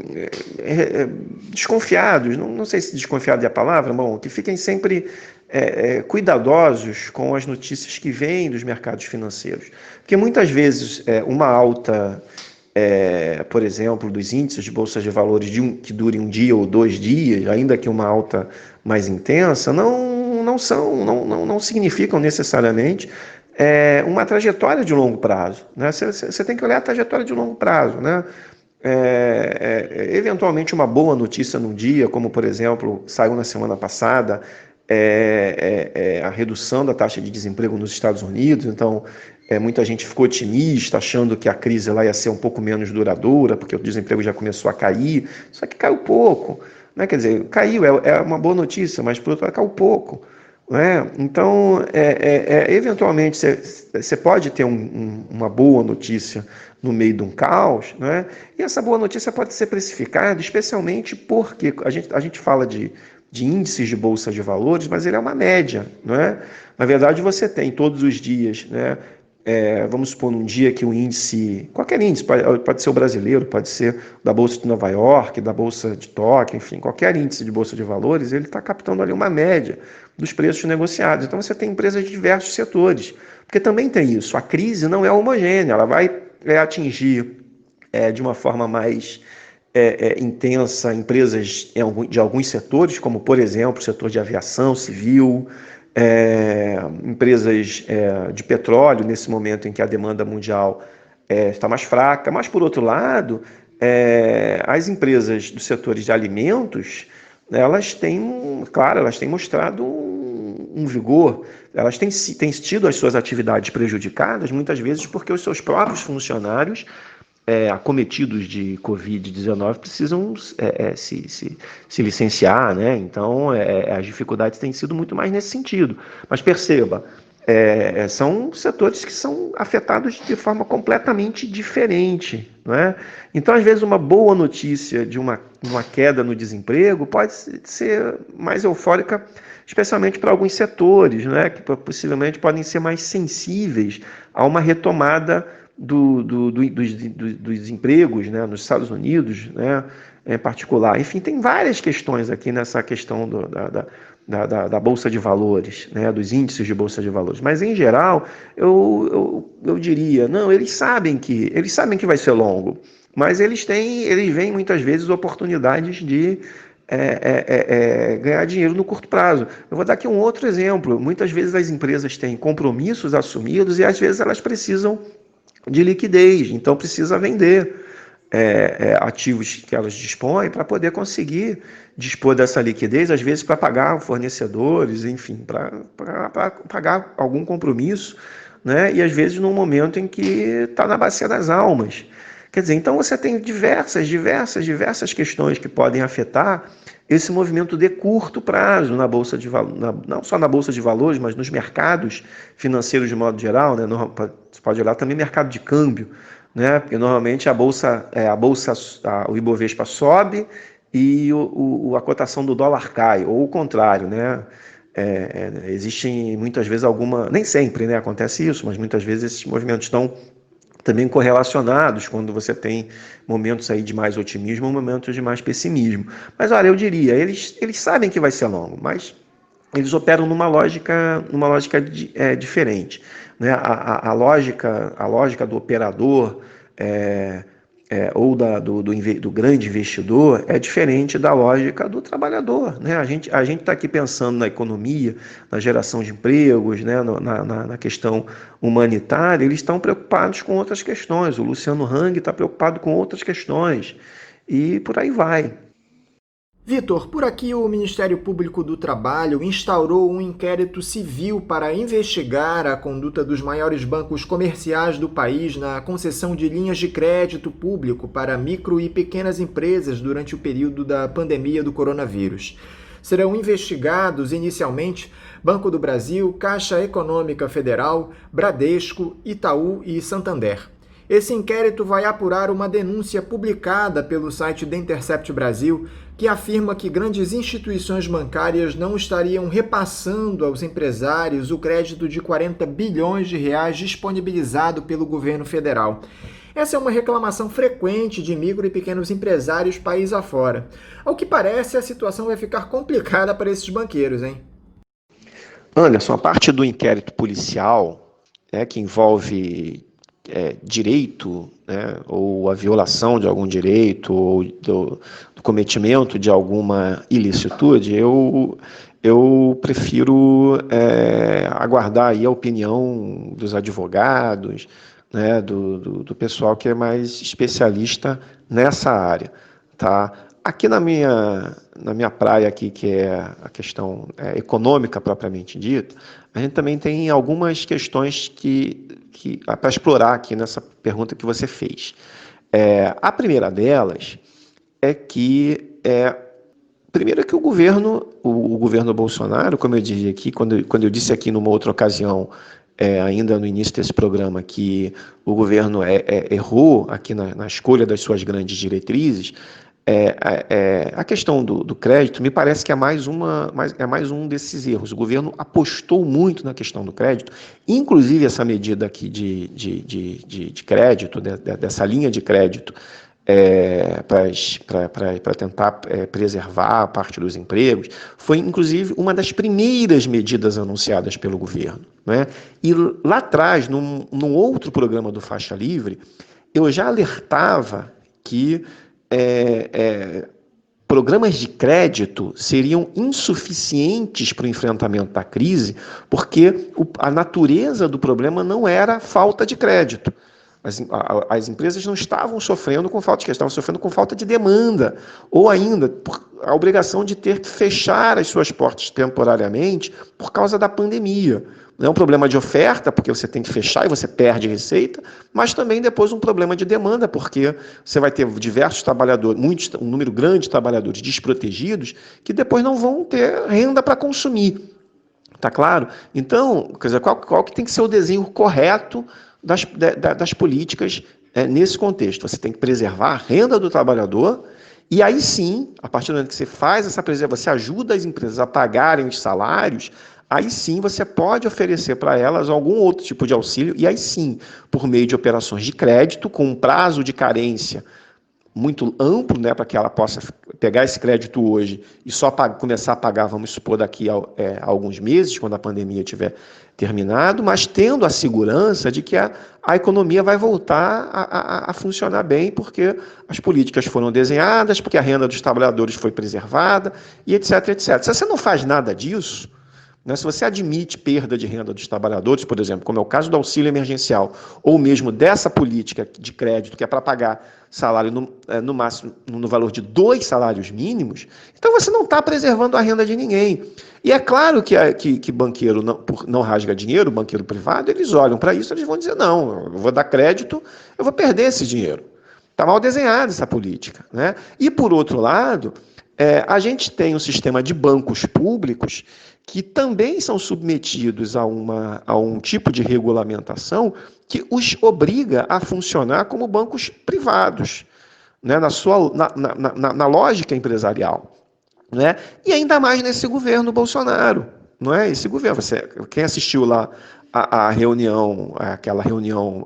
desconfiados, não sei se desconfiado é a palavra, bom, que fiquem sempre cuidadosos com as notícias que vêm dos mercados financeiros. Porque muitas vezes uma alta, por exemplo, dos índices de bolsas de valores que dure um dia ou 2 dias, ainda que uma alta mais intensa, não significam necessariamente uma trajetória de longo prazo, né? Você tem que olhar a trajetória de longo prazo, né? Eventualmente uma boa notícia num dia, como por exemplo saiu na semana passada a redução da taxa de desemprego nos Estados Unidos. Então muita gente ficou otimista, achando que a crise lá ia ser um pouco menos duradoura, porque o desemprego já começou a cair, só que caiu pouco, né? Quer dizer, caiu, é uma boa notícia, mas por outro lado caiu pouco, né? Então, eventualmente, você pode ter uma boa notícia no meio de um caos, né? E essa boa notícia pode ser precificada, especialmente porque a gente fala de índices de bolsa de valores, mas ele é uma média, não é? Na verdade, você tem todos os dias, né? Vamos supor, num dia que o índice, qualquer índice, pode ser o brasileiro, pode ser da Bolsa de Nova York, da Bolsa de Tóquio, enfim, qualquer índice de Bolsa de Valores, ele está captando ali uma média dos preços negociados. Então você tem empresas de diversos setores, porque também tem isso, a crise não é homogênea, ela vai atingir de uma forma mais intensa empresas de alguns setores, como por exemplo o setor de aviação civil, empresas de petróleo, nesse momento em que a demanda mundial está mais fraca, mas por outro lado, as empresas dos setores de alimentos, elas têm mostrado um vigor, elas têm tido as suas atividades prejudicadas, muitas vezes porque os seus próprios funcionários acometidos de Covid-19 precisam se licenciar, né? Então, as dificuldades têm sido muito mais nesse sentido. Mas perceba, são setores que são afetados de forma completamente diferente, né? Então, às vezes, uma boa notícia de uma queda no desemprego pode ser mais eufórica, especialmente para alguns setores, né? Que possivelmente podem ser mais sensíveis a uma retomada dos empregos, né, nos Estados Unidos, né, em particular. Enfim, tem várias questões aqui nessa questão da Bolsa de Valores, né, dos índices de Bolsa de Valores. Mas, em geral, eu diria, não, eles sabem que vai ser longo, mas eles veem muitas vezes oportunidades de ganhar dinheiro no curto prazo. Eu vou dar aqui um outro exemplo. Muitas vezes as empresas têm compromissos assumidos e às vezes elas precisam de liquidez, então precisa vender ativos que elas dispõem para poder conseguir dispor dessa liquidez, às vezes para pagar fornecedores, enfim, para pagar algum compromisso, né? E às vezes num momento em que está na bacia das almas. Quer dizer, então você tem diversas questões que podem afetar esse movimento de curto prazo na bolsa de não só na bolsa de valores, mas nos mercados financeiros de modo geral, né? Você pode olhar também mercado de câmbio, né? Porque normalmente o Ibovespa sobe e a cotação do dólar cai, ou o contrário, né? Existem muitas vezes nem sempre, né, acontece isso, mas muitas vezes esses movimentos estão também correlacionados quando você tem momentos aí de mais otimismo ou momentos de mais pessimismo. Mas olha, eu diria, eles sabem que vai ser longo, mas eles operam numa lógica diferente, né? A lógica do operador ou do grande investidor é diferente da lógica do trabalhador, né? A gente está aqui pensando na economia, na geração de empregos, né? Na questão humanitária. Eles estão preocupados com outras questões. O Luciano Hang está preocupado com outras questões e por aí vai. Vitor, por aqui o Ministério Público do Trabalho instaurou um inquérito civil para investigar a conduta dos maiores bancos comerciais do país na concessão de linhas de crédito público para micro e pequenas empresas durante o período da pandemia do coronavírus. Serão investigados, inicialmente, Banco do Brasil, Caixa Econômica Federal, Bradesco, Itaú e Santander. Esse inquérito vai apurar uma denúncia publicada pelo site The Intercept Brasil, que afirma que grandes instituições bancárias não estariam repassando aos empresários o crédito de 40 bilhões de reais disponibilizado pelo governo federal. Essa é uma reclamação frequente de micro e pequenos empresários país afora. Ao que parece, a situação vai ficar complicada para esses banqueiros, hein? Anderson, a parte do inquérito policial, que envolve direito, né, ou a violação de algum direito, ou do cometimento de alguma ilicitude, eu prefiro aguardar aí a opinião dos advogados, né, do pessoal que é mais especialista nessa área, tá? Aqui na minha praia aqui, que é a questão econômica propriamente dita, a gente também tem algumas questões para explorar aqui nessa pergunta que você fez. A primeira delas é que, primeiro que o governo Bolsonaro, como eu disse aqui, quando eu disse aqui numa outra ocasião, ainda no início desse programa, que o governo errou aqui na escolha das suas grandes diretrizes, a questão do crédito me parece que é mais um desses erros. O governo apostou muito na questão do crédito, inclusive essa medida aqui de crédito, dessa linha de crédito, para tentar preservar a parte dos empregos, foi inclusive uma das primeiras medidas anunciadas pelo governo, né? E lá atrás, num outro programa do Faixa Livre, eu já alertava que programas de crédito seriam insuficientes para o enfrentamento da crise, porque a natureza do problema não era falta de crédito. As empresas não estavam sofrendo com falta de crédito, estavam sofrendo com falta de demanda, ou ainda a obrigação de ter que fechar as suas portas temporariamente por causa da pandemia. Não é um problema de oferta, porque você tem que fechar e você perde receita, mas também depois um problema de demanda, porque você vai ter diversos trabalhadores, um número grande de trabalhadores desprotegidos, que depois não vão ter renda para consumir. Tá claro? Então, quer dizer, qual que tem que ser o desenho correto das políticas nesse contexto? Você tem que preservar a renda do trabalhador, e aí sim, a partir do momento que você faz essa preservação, você ajuda as empresas a pagarem os salários, aí sim você pode oferecer para elas algum outro tipo de auxílio, e aí sim, por meio de operações de crédito, com um prazo de carência muito amplo, né, para que ela possa pegar esse crédito hoje e só começar a pagar, vamos supor, daqui a alguns meses, quando a pandemia tiver terminado, mas tendo a segurança de que a economia vai voltar a funcionar bem, porque as políticas foram desenhadas, porque a renda dos trabalhadores foi preservada, e etc, etc. Se você não faz nada disso, né, se você admite perda de renda dos trabalhadores, por exemplo, como é o caso do auxílio emergencial, ou mesmo dessa política de crédito, que é para pagar salário no máximo no valor de 2 salários mínimos, então você não está preservando a renda de ninguém. E é claro que banqueiro não rasga dinheiro, banqueiro privado, eles olham para isso e eles vão dizer, não, eu vou dar crédito, eu vou perder esse dinheiro. Está mal desenhada essa política, né? E, por outro lado, a gente tem um sistema de bancos públicos que também são submetidos a um tipo de regulamentação que os obriga a funcionar como bancos privados, né? Na lógica empresarial. Né? E ainda mais nesse governo Bolsonaro. Não é? Esse governo, quem assistiu lá a reunião, aquela reunião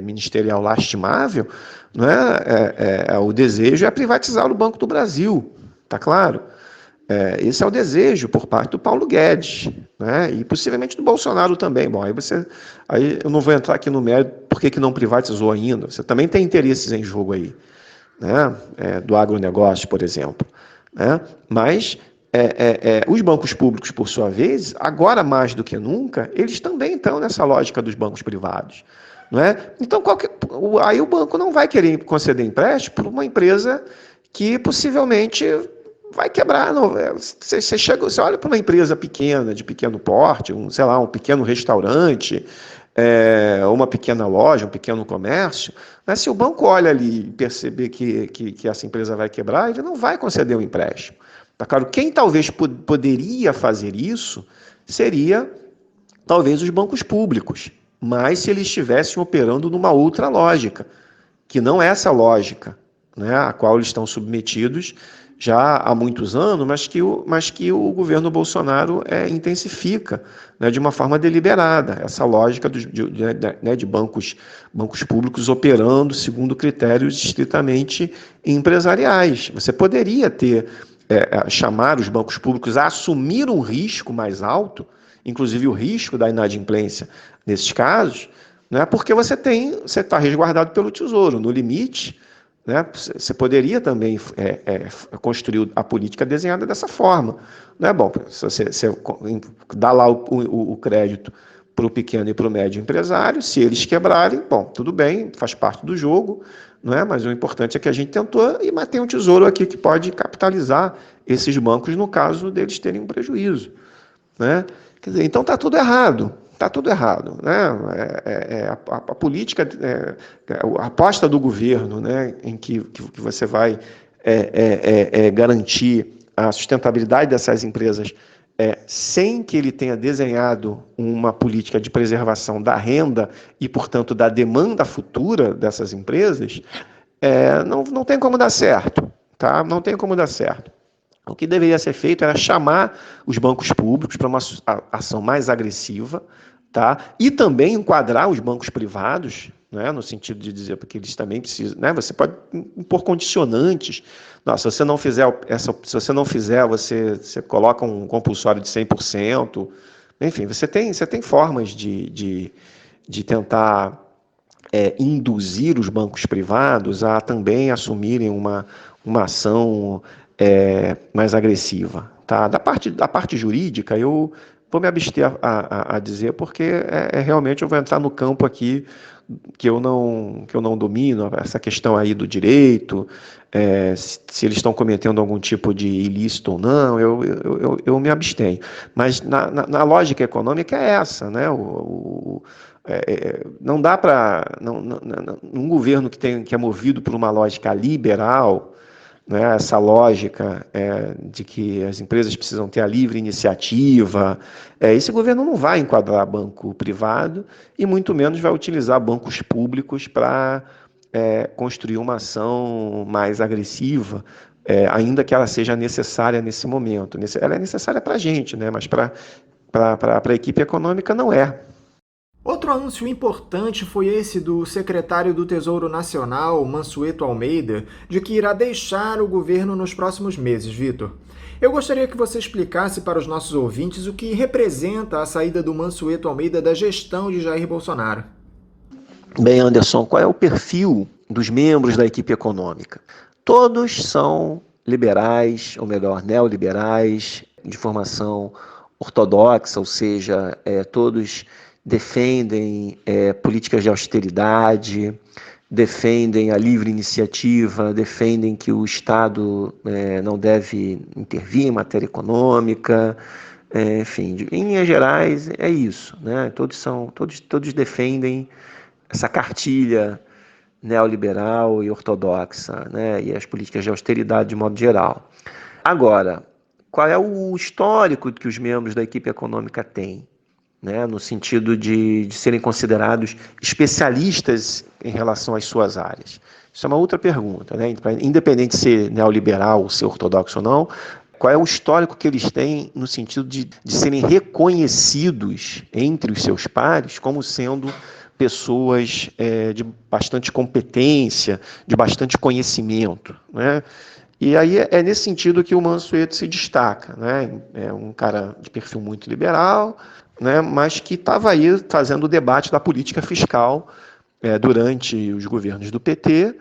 ministerial lastimável, não é? O desejo é privatizar o Banco do Brasil, tá claro? Esse é o desejo por parte do Paulo Guedes, né? E possivelmente do Bolsonaro também. Bom, aí eu não vou entrar aqui no mérito por que não privatizou ainda. Você também tem interesses em jogo aí, né? Do agronegócio, por exemplo. Né? Mas os bancos públicos, por sua vez, agora mais do que nunca, eles também estão nessa lógica dos bancos privados. Não é? Então, aí o banco não vai querer conceder empréstimo para uma empresa que possivelmente vai quebrar. Você olha para uma empresa pequena, de pequeno porte, um pequeno restaurante, uma pequena loja, um pequeno comércio, né? Se o banco olha ali e perceber que essa empresa vai quebrar, ele não vai conceder um empréstimo. Tá claro? Quem talvez poderia fazer isso seria talvez os bancos públicos, mas se eles estivessem operando numa outra lógica, que não é essa lógica, né, a qual eles estão submetidos já há muitos anos, mas que o governo Bolsonaro intensifica, né, de uma forma deliberada, essa lógica de bancos públicos operando segundo critérios estritamente empresariais. Você poderia chamar os bancos públicos a assumir um risco mais alto, inclusive o risco da inadimplência nesses casos, né, porque você está resguardado pelo Tesouro. No limite, né, você poderia também construir a política desenhada dessa forma. Né? Bom, se você dá lá o crédito para o pequeno e para o médio empresário, se eles quebrarem, bom, tudo bem, faz parte do jogo, não é? Mas o importante é que a gente tentou, mas tem um Tesouro aqui que pode capitalizar esses bancos no caso deles terem um prejuízo. Né? Quer dizer, então está tudo errado. Está tudo errado. Né? A política, a aposta do governo, né, em que você vai garantir a sustentabilidade dessas empresas sem que ele tenha desenhado uma política de preservação da renda e, portanto, da demanda futura dessas empresas, não tem como dar certo. Tá? Não tem como dar certo. O que deveria ser feito era chamar os bancos públicos para uma ação mais agressiva, tá? E também enquadrar os bancos privados, né? No sentido de dizer porque eles também precisam, né? Você pode impor condicionantes. Não, se você não fizer, você coloca um compulsório de 100%. Enfim, você tem formas de tentar induzir os bancos privados a também assumirem uma ação mais agressiva. Tá? Da parte jurídica, eu vou me abster a dizer, porque realmente eu vou entrar no campo aqui que eu não domino, essa questão aí do direito, se eles estão cometendo algum tipo de ilícito ou não, eu me abstenho. Mas na lógica econômica é essa, né? Não dá para... Um governo que é movido por uma lógica liberal, né, essa lógica de que as empresas precisam ter a livre iniciativa, esse governo não vai enquadrar banco privado e muito menos vai utilizar bancos públicos para construir uma ação mais agressiva, ainda que ela seja necessária nesse momento. Ela é necessária para a gente, né, mas para a equipe econômica não é. Outro anúncio importante foi esse do secretário do Tesouro Nacional, Mansueto Almeida, de que irá deixar o governo nos próximos meses, Vitor. Eu gostaria que você explicasse para os nossos ouvintes o que representa a saída do Mansueto Almeida da gestão de Jair Bolsonaro. Bem, Anderson, qual é o perfil dos membros da equipe econômica? Todos são liberais, ou melhor, neoliberais, de formação ortodoxa, ou seja, todos defendem políticas de austeridade, defendem a livre iniciativa, defendem que o Estado não deve intervir em matéria econômica, enfim, em linhas gerais é isso, né? Todos defendem essa cartilha neoliberal e ortodoxa, né, e as políticas de austeridade de modo geral. Agora, qual é o histórico que os membros da equipe econômica têm, né, no sentido de serem considerados especialistas em relação às suas áreas? Isso é uma outra pergunta, né? Independente de ser neoliberal, ser ortodoxo ou não, qual é o histórico que eles têm no sentido de serem reconhecidos entre os seus pares como sendo pessoas de bastante competência, de bastante conhecimento, né? E aí é nesse sentido que o Mansueto se destaca, né? É um cara de perfil muito liberal, né? Mas que estava aí fazendo o debate da política fiscal durante os governos do PT.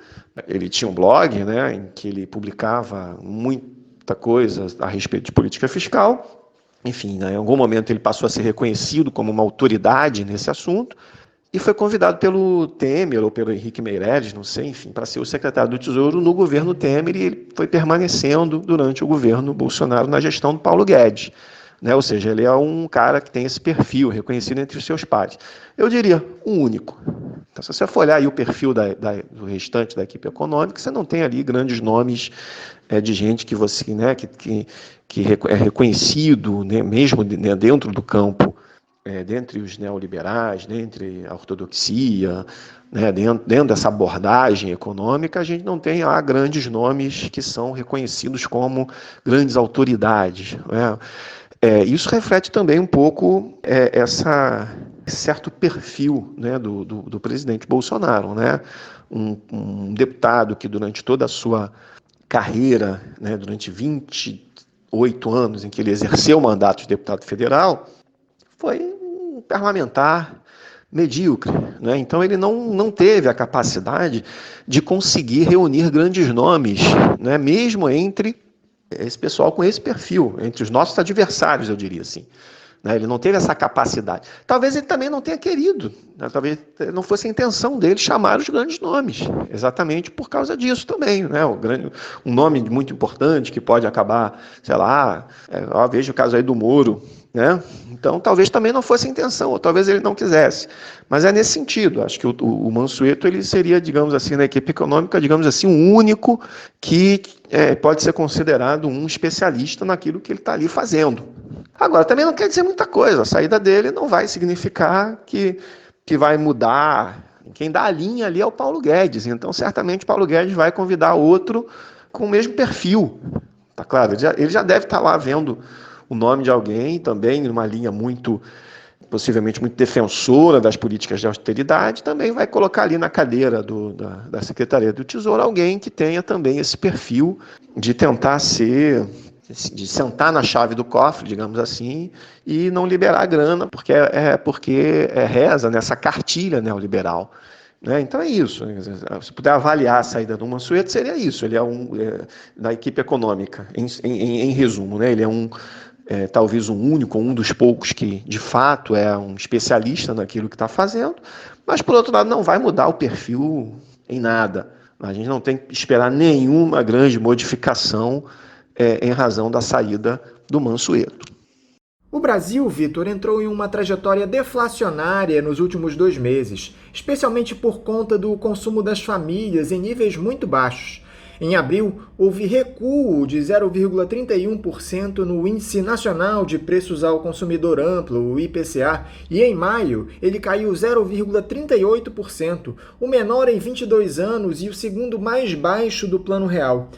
Ele tinha um blog, né, em que ele publicava muita coisa a respeito de política fiscal. Enfim, né, em algum momento ele passou a ser reconhecido como uma autoridade nesse assunto e foi convidado pelo Temer ou pelo Henrique Meirelles, não sei, enfim, para ser o secretário do Tesouro no governo Temer, e ele foi permanecendo durante o governo Bolsonaro na gestão do Paulo Guedes. Né? Ou seja, ele é um cara que tem esse perfil reconhecido entre os seus pares. Eu diria, um único. Então, se você for olhar aí o perfil do restante da equipe econômica, você não tem ali grandes nomes de gente que você, né, que é reconhecido, né, mesmo dentro do campo, dentre os neoliberais, dentre a ortodoxia, né, dentro dessa abordagem econômica, a gente não tem grandes nomes que são reconhecidos como grandes autoridades, né? Isso reflete também um pouco esse certo perfil, né, do presidente Bolsonaro, né? Um deputado que durante toda a sua carreira, né, durante 28 anos em que ele exerceu o mandato de deputado federal, foi um parlamentar medíocre, né? Então ele não teve a capacidade de conseguir reunir grandes nomes, né, mesmo entre esse pessoal com esse perfil, entre os nossos adversários, eu diria assim. Ele não teve essa capacidade. Talvez ele também não tenha querido, né? Talvez não fosse a intenção dele chamar os grandes nomes, exatamente por causa disso também, né? Um nome muito importante que pode acabar, sei lá, veja o caso aí do Moro, né? Então talvez também não fosse a intenção, ou talvez ele não quisesse. Mas é nesse sentido, acho que o Mansueto ele seria, digamos assim, na equipe econômica, digamos assim, um único que pode ser considerado um especialista naquilo que ele está ali fazendo. Agora, também não quer dizer muita coisa, a saída dele não vai significar que vai mudar. Quem dá a linha ali é o Paulo Guedes, então certamente o Paulo Guedes vai convidar outro com o mesmo perfil. Tá claro? Ele já deve estar lá vendo o nome de alguém, também numa linha possivelmente muito defensora das políticas de austeridade, também vai colocar ali na cadeira da Secretaria do Tesouro alguém que tenha também esse perfil de tentar de sentar na chave do cofre, digamos assim, e não liberar a grana, porque reza nessa cartilha neoliberal. Né? Então é isso. Se puder avaliar a saída do Mansueto, seria isso. Ele é da equipe econômica, em resumo. Né? Ele é talvez um dos poucos que, de fato, é um especialista naquilo que está fazendo, mas, por outro lado, não vai mudar o perfil em nada. A gente não tem que esperar nenhuma grande modificação em razão da saída do Mansueto. O Brasil, Vitor, entrou em uma trajetória deflacionária nos últimos 2 meses, especialmente por conta do consumo das famílias em níveis muito baixos. Em abril, houve recuo de 0,31% no Índice Nacional de Preços ao Consumidor Amplo, o IPCA, e em maio ele caiu 0,38%, o menor em 22 anos e o segundo mais baixo do Plano Real.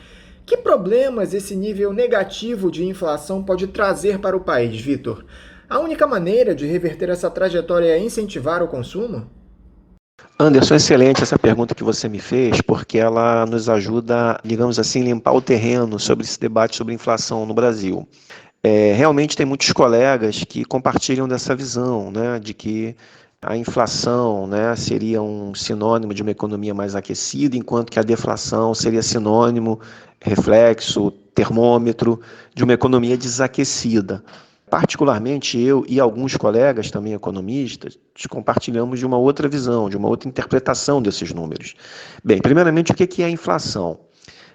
Que problemas esse nível negativo de inflação pode trazer para o país, Vitor? A única maneira de reverter essa trajetória é incentivar o consumo? Anderson, excelente essa pergunta que você me fez, porque ela nos ajuda, digamos assim, limpar o terreno sobre esse debate sobre inflação no Brasil. Realmente tem muitos colegas que compartilham dessa visão, né, de que a inflação, né, seria um sinônimo de uma economia mais aquecida, enquanto que a deflação seria sinônimo, reflexo, termômetro de uma economia desaquecida. Particularmente eu e alguns colegas também economistas compartilhamos de uma outra visão, de uma outra interpretação desses números. Bem, primeiramente, o que é a inflação?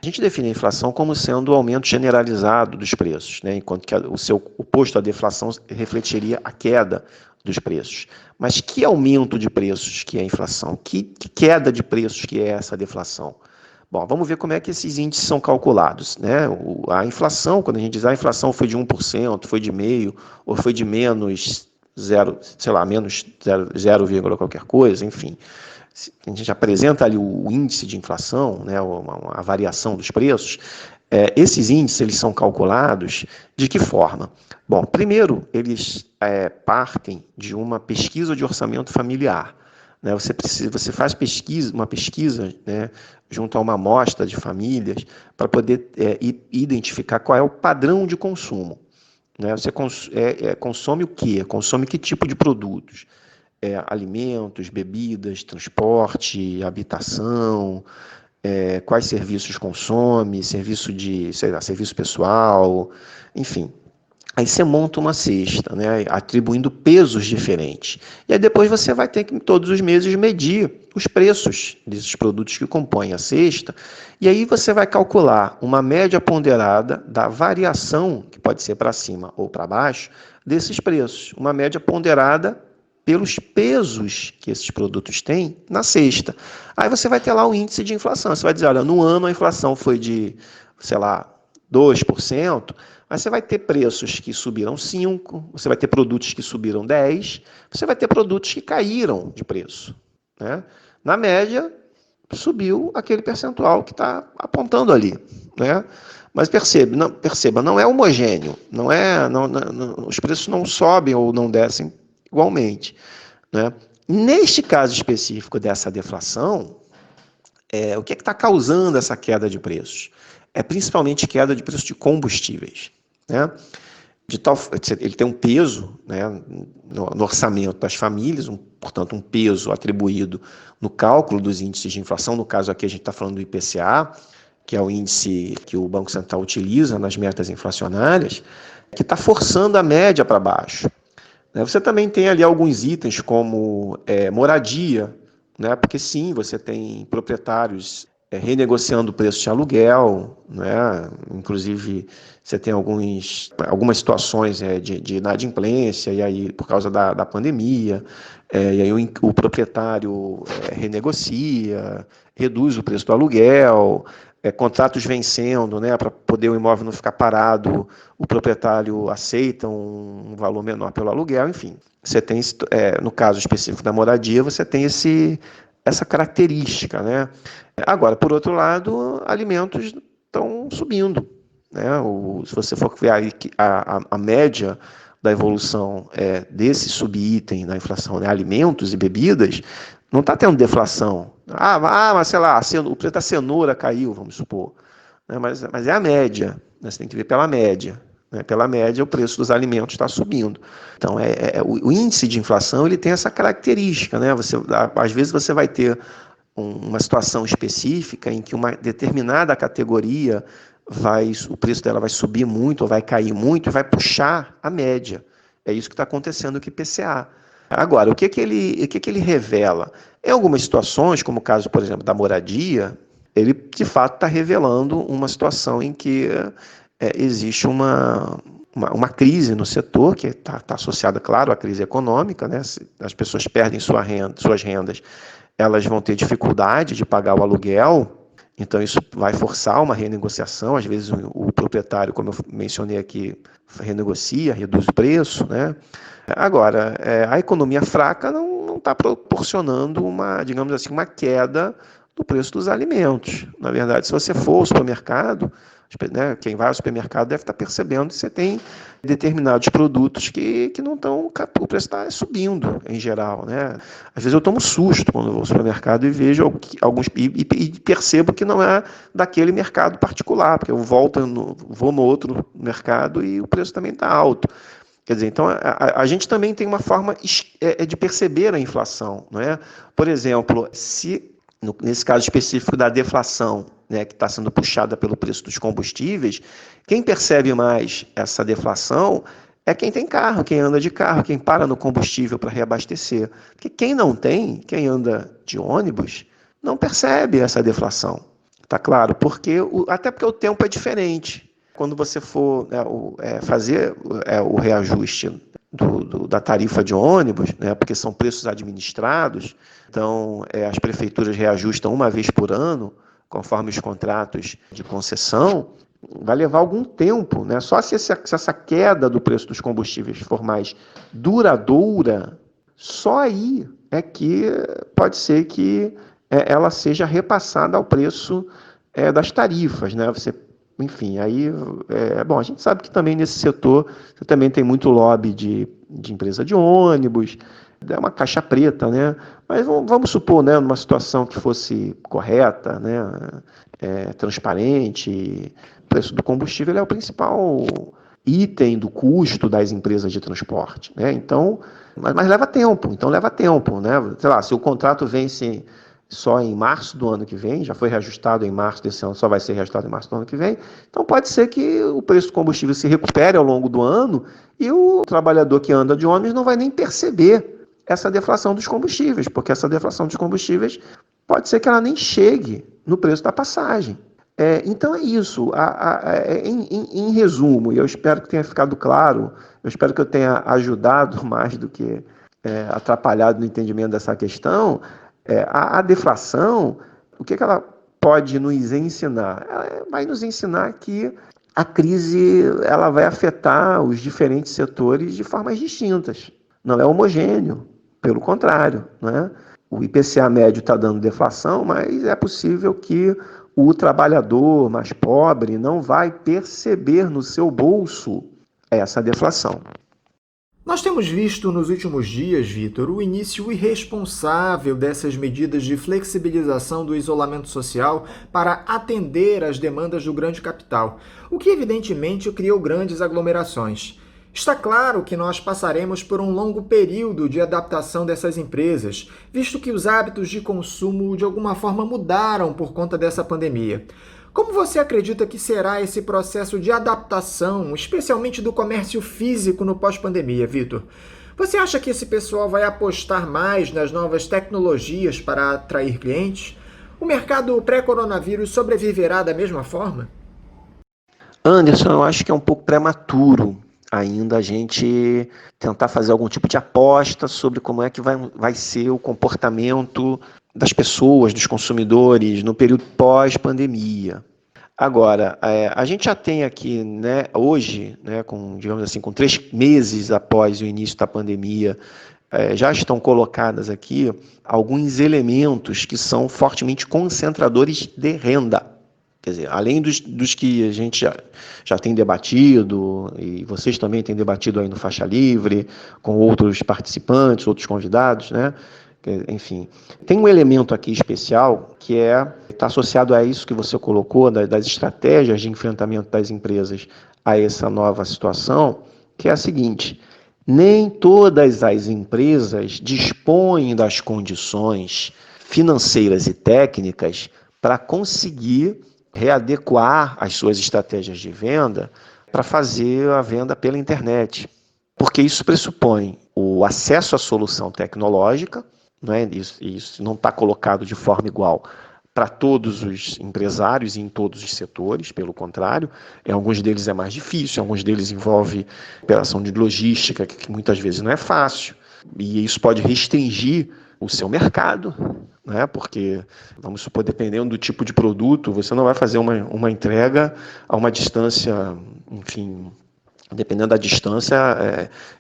A gente define a inflação como sendo o aumento generalizado dos preços, né? Enquanto que o oposto à deflação refletiria a queda dos preços. Mas que aumento de preços que é a inflação? Que queda de preços que é essa deflação? Bom, vamos ver como é que esses índices são calculados, né? A inflação, quando a gente diz a inflação foi de 1%, foi de meio, ou foi de menos 0, sei lá, menos 0, qualquer coisa, enfim. A gente apresenta ali o índice de inflação, né, a variação dos preços. Esses índices eles são calculados de que forma? Bom, primeiro, eles partem de uma pesquisa de orçamento familiar. Né? Você faz uma pesquisa, né, junto a uma amostra de famílias para poder identificar qual é o padrão de consumo. Né? Você consome o quê? Consome que tipo de produtos? Alimentos, bebidas, transporte, habitação, quais serviços consome, serviço pessoal, enfim. Aí você monta uma cesta, né, atribuindo pesos diferentes. E aí depois você vai ter que, todos os meses, medir os preços desses produtos que compõem a cesta. E aí você vai calcular uma média ponderada da variação, que pode ser para cima ou para baixo, desses preços. Uma média ponderada pelos pesos que esses produtos têm na cesta. Aí você vai ter lá o índice de inflação. Você vai dizer, olha, no ano a inflação foi de, sei lá, 2%, mas você vai ter preços que subiram 5%, você vai ter produtos que subiram 10%, você vai ter produtos que caíram de preço. Né? Na média, subiu aquele percentual que está apontando ali. Né? Mas perceba, não é homogêneo, os preços não sobem ou não descem igualmente. Né? Neste caso específico dessa deflação, o que está causando essa queda de preços? É principalmente queda de preços de combustíveis. Né? Ele tem um peso, né, no orçamento das famílias, portanto um peso atribuído no cálculo dos índices de inflação. No caso aqui a gente está falando do IPCA, que é o índice que o Banco Central utiliza nas metas inflacionárias, que está forçando a média para baixo. Você também tem ali alguns itens como moradia, né? Porque sim, você tem proprietários renegociando o preço de aluguel, né? Inclusive você tem algumas situações de inadimplência, e aí por causa da pandemia, e aí o proprietário renegocia, reduz o preço do aluguel, contratos vencendo, né, para poder o imóvel não ficar parado, o proprietário aceita um valor menor pelo aluguel, enfim. Você tem, no caso específico da moradia, você tem essa característica. Né? Agora, por outro lado, alimentos estão subindo. Né? Se você for ver aí a média da evolução desse subitem da inflação, né, alimentos e bebidas, não está tendo deflação. Mas sei lá, o preço da cenoura caiu, vamos supor. Né? Mas é a média. Né? Você tem que ver pela média. Né? Pela média, o preço dos alimentos está subindo. Então, o índice de inflação ele tem essa característica. Né? Às vezes você vai ter uma situação específica em que uma determinada categoria o preço dela vai subir muito ou vai cair muito e vai puxar a média. É isso que está acontecendo com o IPCA. Agora, o que ele revela? Em algumas situações, como o caso, por exemplo, da moradia, ele de fato está revelando uma situação em que existe uma crise no setor, que está associada, claro, à crise econômica. Né? Se as pessoas perdem suas rendas, elas vão ter dificuldade de pagar o aluguel, então isso vai forçar uma renegociação. Às vezes o proprietário, como eu mencionei aqui, renegocia, reduz o preço. Né? Agora, a economia fraca não está proporcionando digamos assim, uma queda do preço dos alimentos. Na verdade, se você for ao supermercado, né, quem vai ao supermercado deve estar percebendo que você tem determinados produtos que não estão, o preço está subindo em geral. Né? Às vezes eu tomo susto quando eu vou ao supermercado e vejo alguns e percebo que não é daquele mercado particular, porque eu vou no outro mercado e o preço também está alto. Quer dizer, então a gente também tem uma forma de perceber a inflação. Não é? Por exemplo, nesse caso específico da deflação, né, que está sendo puxada pelo preço dos combustíveis, quem percebe mais essa deflação é quem tem carro, quem anda de carro, quem para no combustível para reabastecer. Porque quem não tem, quem anda de ônibus, não percebe essa deflação. Tá claro? Até porque o tempo é diferente. Quando você for fazer o reajuste da tarifa de ônibus, né, porque são preços administrados, então as prefeituras reajustam uma vez por ano, conforme os contratos de concessão, vai levar algum tempo, né? Só se essa queda do preço dos combustíveis for mais duradoura, só aí é que pode ser que ela seja repassada ao preço das tarifas, né? Enfim, aí, bom, a gente sabe que também nesse setor você também tem muito lobby de empresa de ônibus, é uma caixa preta, né? Mas vamos supor, né, numa situação que fosse correta, né, transparente, o preço do combustível é o principal item do custo das empresas de transporte, né? Então, mas leva tempo, né? Sei lá, se o contrato vence só em março do ano que vem, já foi reajustado em março desse ano, só vai ser reajustado em março do ano que vem, então pode ser que o preço do combustível se recupere ao longo do ano e o trabalhador que anda de ônibus não vai nem perceber essa deflação dos combustíveis, porque essa deflação dos combustíveis pode ser que ela nem chegue no preço da passagem. Então é isso, em resumo, e eu espero que tenha ficado claro, eu espero que eu tenha ajudado mais do que atrapalhado no entendimento dessa questão. A deflação, o que ela pode nos ensinar? Ela vai nos ensinar que a crise ela vai afetar os diferentes setores de formas distintas. Não é homogêneo, pelo contrário, né? O IPCA médio está dando deflação, mas é possível que o trabalhador mais pobre não vai perceber no seu bolso essa deflação. Nós temos visto nos últimos dias, Vitor, o início irresponsável dessas medidas de flexibilização do isolamento social para atender às demandas do grande capital, o que evidentemente criou grandes aglomerações. Está claro que nós passaremos por um longo período de adaptação dessas empresas, visto que os hábitos de consumo de alguma forma mudaram por conta dessa pandemia. Como você acredita que será esse processo de adaptação, especialmente do comércio físico no pós-pandemia, Vitor? Você acha que esse pessoal vai apostar mais nas novas tecnologias para atrair clientes? O mercado pré-coronavírus sobreviverá da mesma forma? Anderson, eu acho que é um pouco prematuro ainda a gente tentar fazer algum tipo de aposta sobre como é que vai ser o comportamento das pessoas, dos consumidores, no período pós-pandemia. Agora, a gente já tem aqui, né, hoje, né, digamos assim, com 3 meses após o início da pandemia, já estão colocadas aqui alguns elementos que são fortemente concentradores de renda. Quer dizer, além dos que a gente já tem debatido, e vocês também têm debatido aí no Faixa Livre, com outros participantes, outros convidados, né? Enfim, tem um elemento aqui especial que está associado a isso que você colocou, das estratégias de enfrentamento das empresas a essa nova situação, que é a seguinte: nem todas as empresas dispõem das condições financeiras e técnicas para conseguir readequar as suas estratégias de venda para fazer a venda pela internet. Porque isso pressupõe o acesso à solução tecnológica, não é? Isso não está colocado de forma igual para todos os empresários e em todos os setores, pelo contrário, em alguns deles é mais difícil, em alguns deles envolve operação de logística, que muitas vezes não é fácil, e isso pode restringir o seu mercado, né? Porque, vamos supor, dependendo do tipo de produto, você não vai fazer uma entrega a uma distância, enfim, dependendo da distância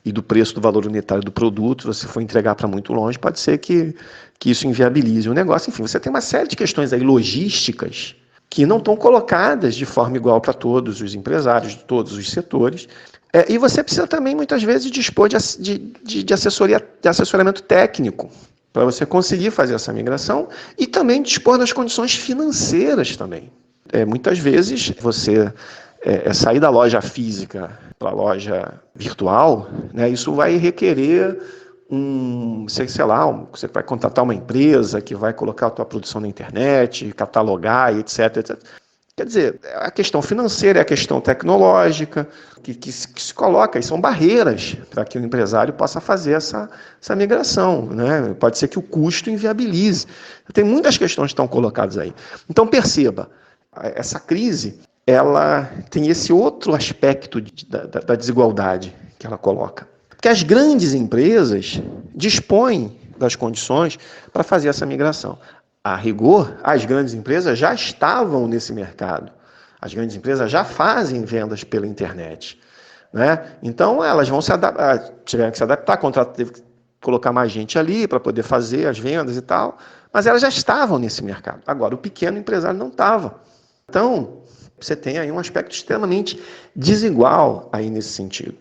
e do preço do valor unitário do produto, se você for entregar para muito longe, pode ser que isso inviabilize o negócio. Enfim, você tem uma série de questões aí logísticas que não estão colocadas de forma igual para todos os empresários, de todos os setores. E você precisa também, muitas vezes, dispor de assessoramento técnico para você conseguir fazer essa migração e também dispor das condições financeiras também. Muitas vezes, você sair da loja física para a loja virtual, né, isso vai requerer você vai contratar uma empresa que vai colocar a tua produção na internet, catalogar, etc, etc. Quer dizer, a questão financeira, a questão tecnológica, que se coloca, e são barreiras para que o empresário possa fazer essa migração, né? Pode ser que o custo inviabilize. Tem muitas questões que estão colocadas aí. Então, perceba, essa crise, ela tem esse outro aspecto da desigualdade que ela coloca. Porque as grandes empresas dispõem das condições para fazer essa migração. A rigor, as grandes empresas já estavam nesse mercado. As grandes empresas já fazem vendas pela internet, né? Então, elas vão tiveram que se adaptar, o contrato teve que colocar mais gente ali para poder fazer as vendas e tal, mas elas já estavam nesse mercado. Agora, o pequeno empresário não estava. Então, você tem aí um aspecto extremamente desigual aí nesse sentido.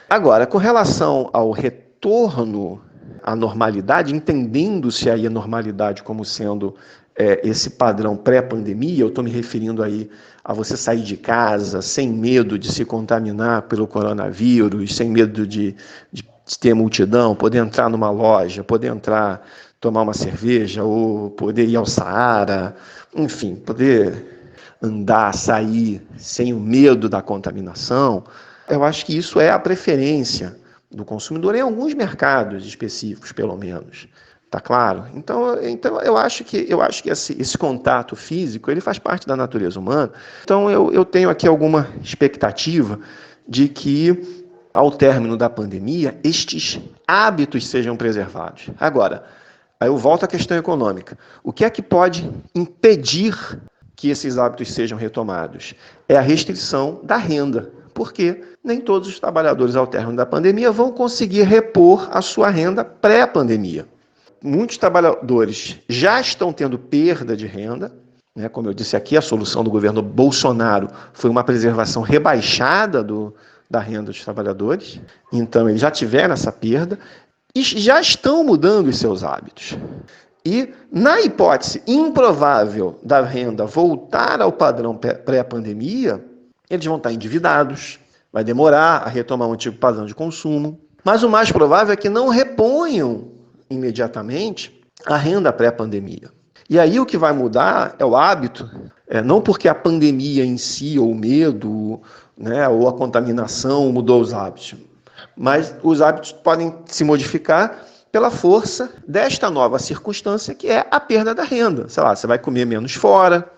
Agora, com relação ao retorno à normalidade, entendendo-se aí a normalidade como sendo esse padrão pré-pandemia, eu estou me referindo aí a você sair de casa sem medo de se contaminar pelo coronavírus, sem medo de ter multidão, poder entrar numa loja, poder entrar, tomar uma cerveja, ou poder ir ao Saara, enfim, poder andar, sair sem o medo da contaminação. Eu acho que isso é a preferência do consumidor em alguns mercados específicos, pelo menos. Tá claro? Então eu acho que esse contato físico ele faz parte da natureza humana. Então eu tenho aqui alguma expectativa de que, ao término da pandemia, estes hábitos sejam preservados. Agora, aí eu volto à questão econômica. O que é que pode impedir que esses hábitos sejam retomados? É a restrição da renda. Porque nem todos os trabalhadores, ao término da pandemia, vão conseguir repor a sua renda pré-pandemia. Muitos trabalhadores já estão tendo perda de renda, né? Como eu disse aqui, a solução do governo Bolsonaro foi uma preservação rebaixada da renda dos trabalhadores, então eles já tiveram essa perda e já estão mudando os seus hábitos. E, na hipótese improvável da renda voltar ao padrão pré-pandemia, eles vão estar endividados, vai demorar a retomar o antigo padrão de consumo, mas o mais provável é que não reponham imediatamente a renda pré-pandemia. E aí o que vai mudar é o hábito, não porque a pandemia em si, ou o medo, né, ou a contaminação mudou os hábitos, mas os hábitos podem se modificar pela força desta nova circunstância, que é a perda da renda. Sei lá, você vai comer menos fora,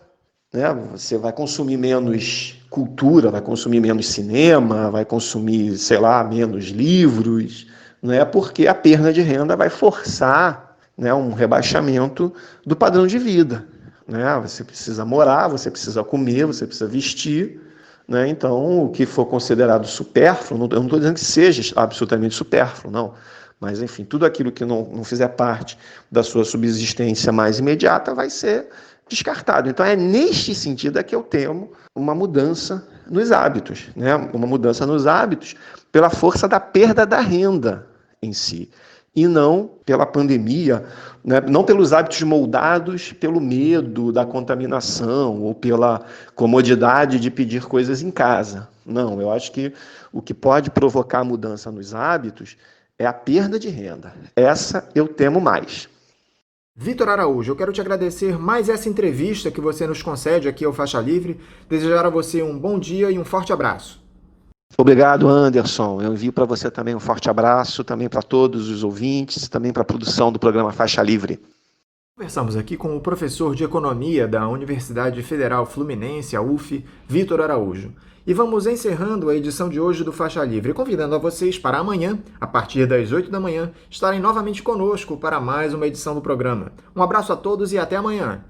né, você vai consumir menos cultura, vai consumir menos cinema, vai consumir, sei lá, menos livros, né, porque a perda de renda vai forçar, né, um rebaixamento do padrão de vida. Né? Você precisa morar, você precisa comer, você precisa vestir. Né? Então, o que for considerado supérfluo, eu não estou dizendo que seja absolutamente supérfluo, não. Mas, enfim, tudo aquilo que não fizer parte da sua subsistência mais imediata vai ser descartado. Então, é neste sentido que eu temo uma mudança nos hábitos, né? Uma mudança nos hábitos pela força da perda da renda em si, e não pela pandemia, né? Não pelos hábitos moldados pelo medo da contaminação ou pela comodidade de pedir coisas em casa. Não, eu acho que o que pode provocar a mudança nos hábitos é a perda de renda. Essa eu temo mais. Vitor Araújo, eu quero te agradecer mais essa entrevista que você nos concede aqui ao Faixa Livre, desejar a você um bom dia e um forte abraço. Obrigado, Anderson. Eu envio para você também um forte abraço, também para todos os ouvintes, também para a produção do programa Faixa Livre. Conversamos aqui com o professor de Economia da Universidade Federal Fluminense, a UF, Vitor Araújo. E vamos encerrando a edição de hoje do Faixa Livre, convidando a vocês para amanhã, a partir das 8 da manhã, estarem novamente conosco para mais uma edição do programa. Um abraço a todos e até amanhã!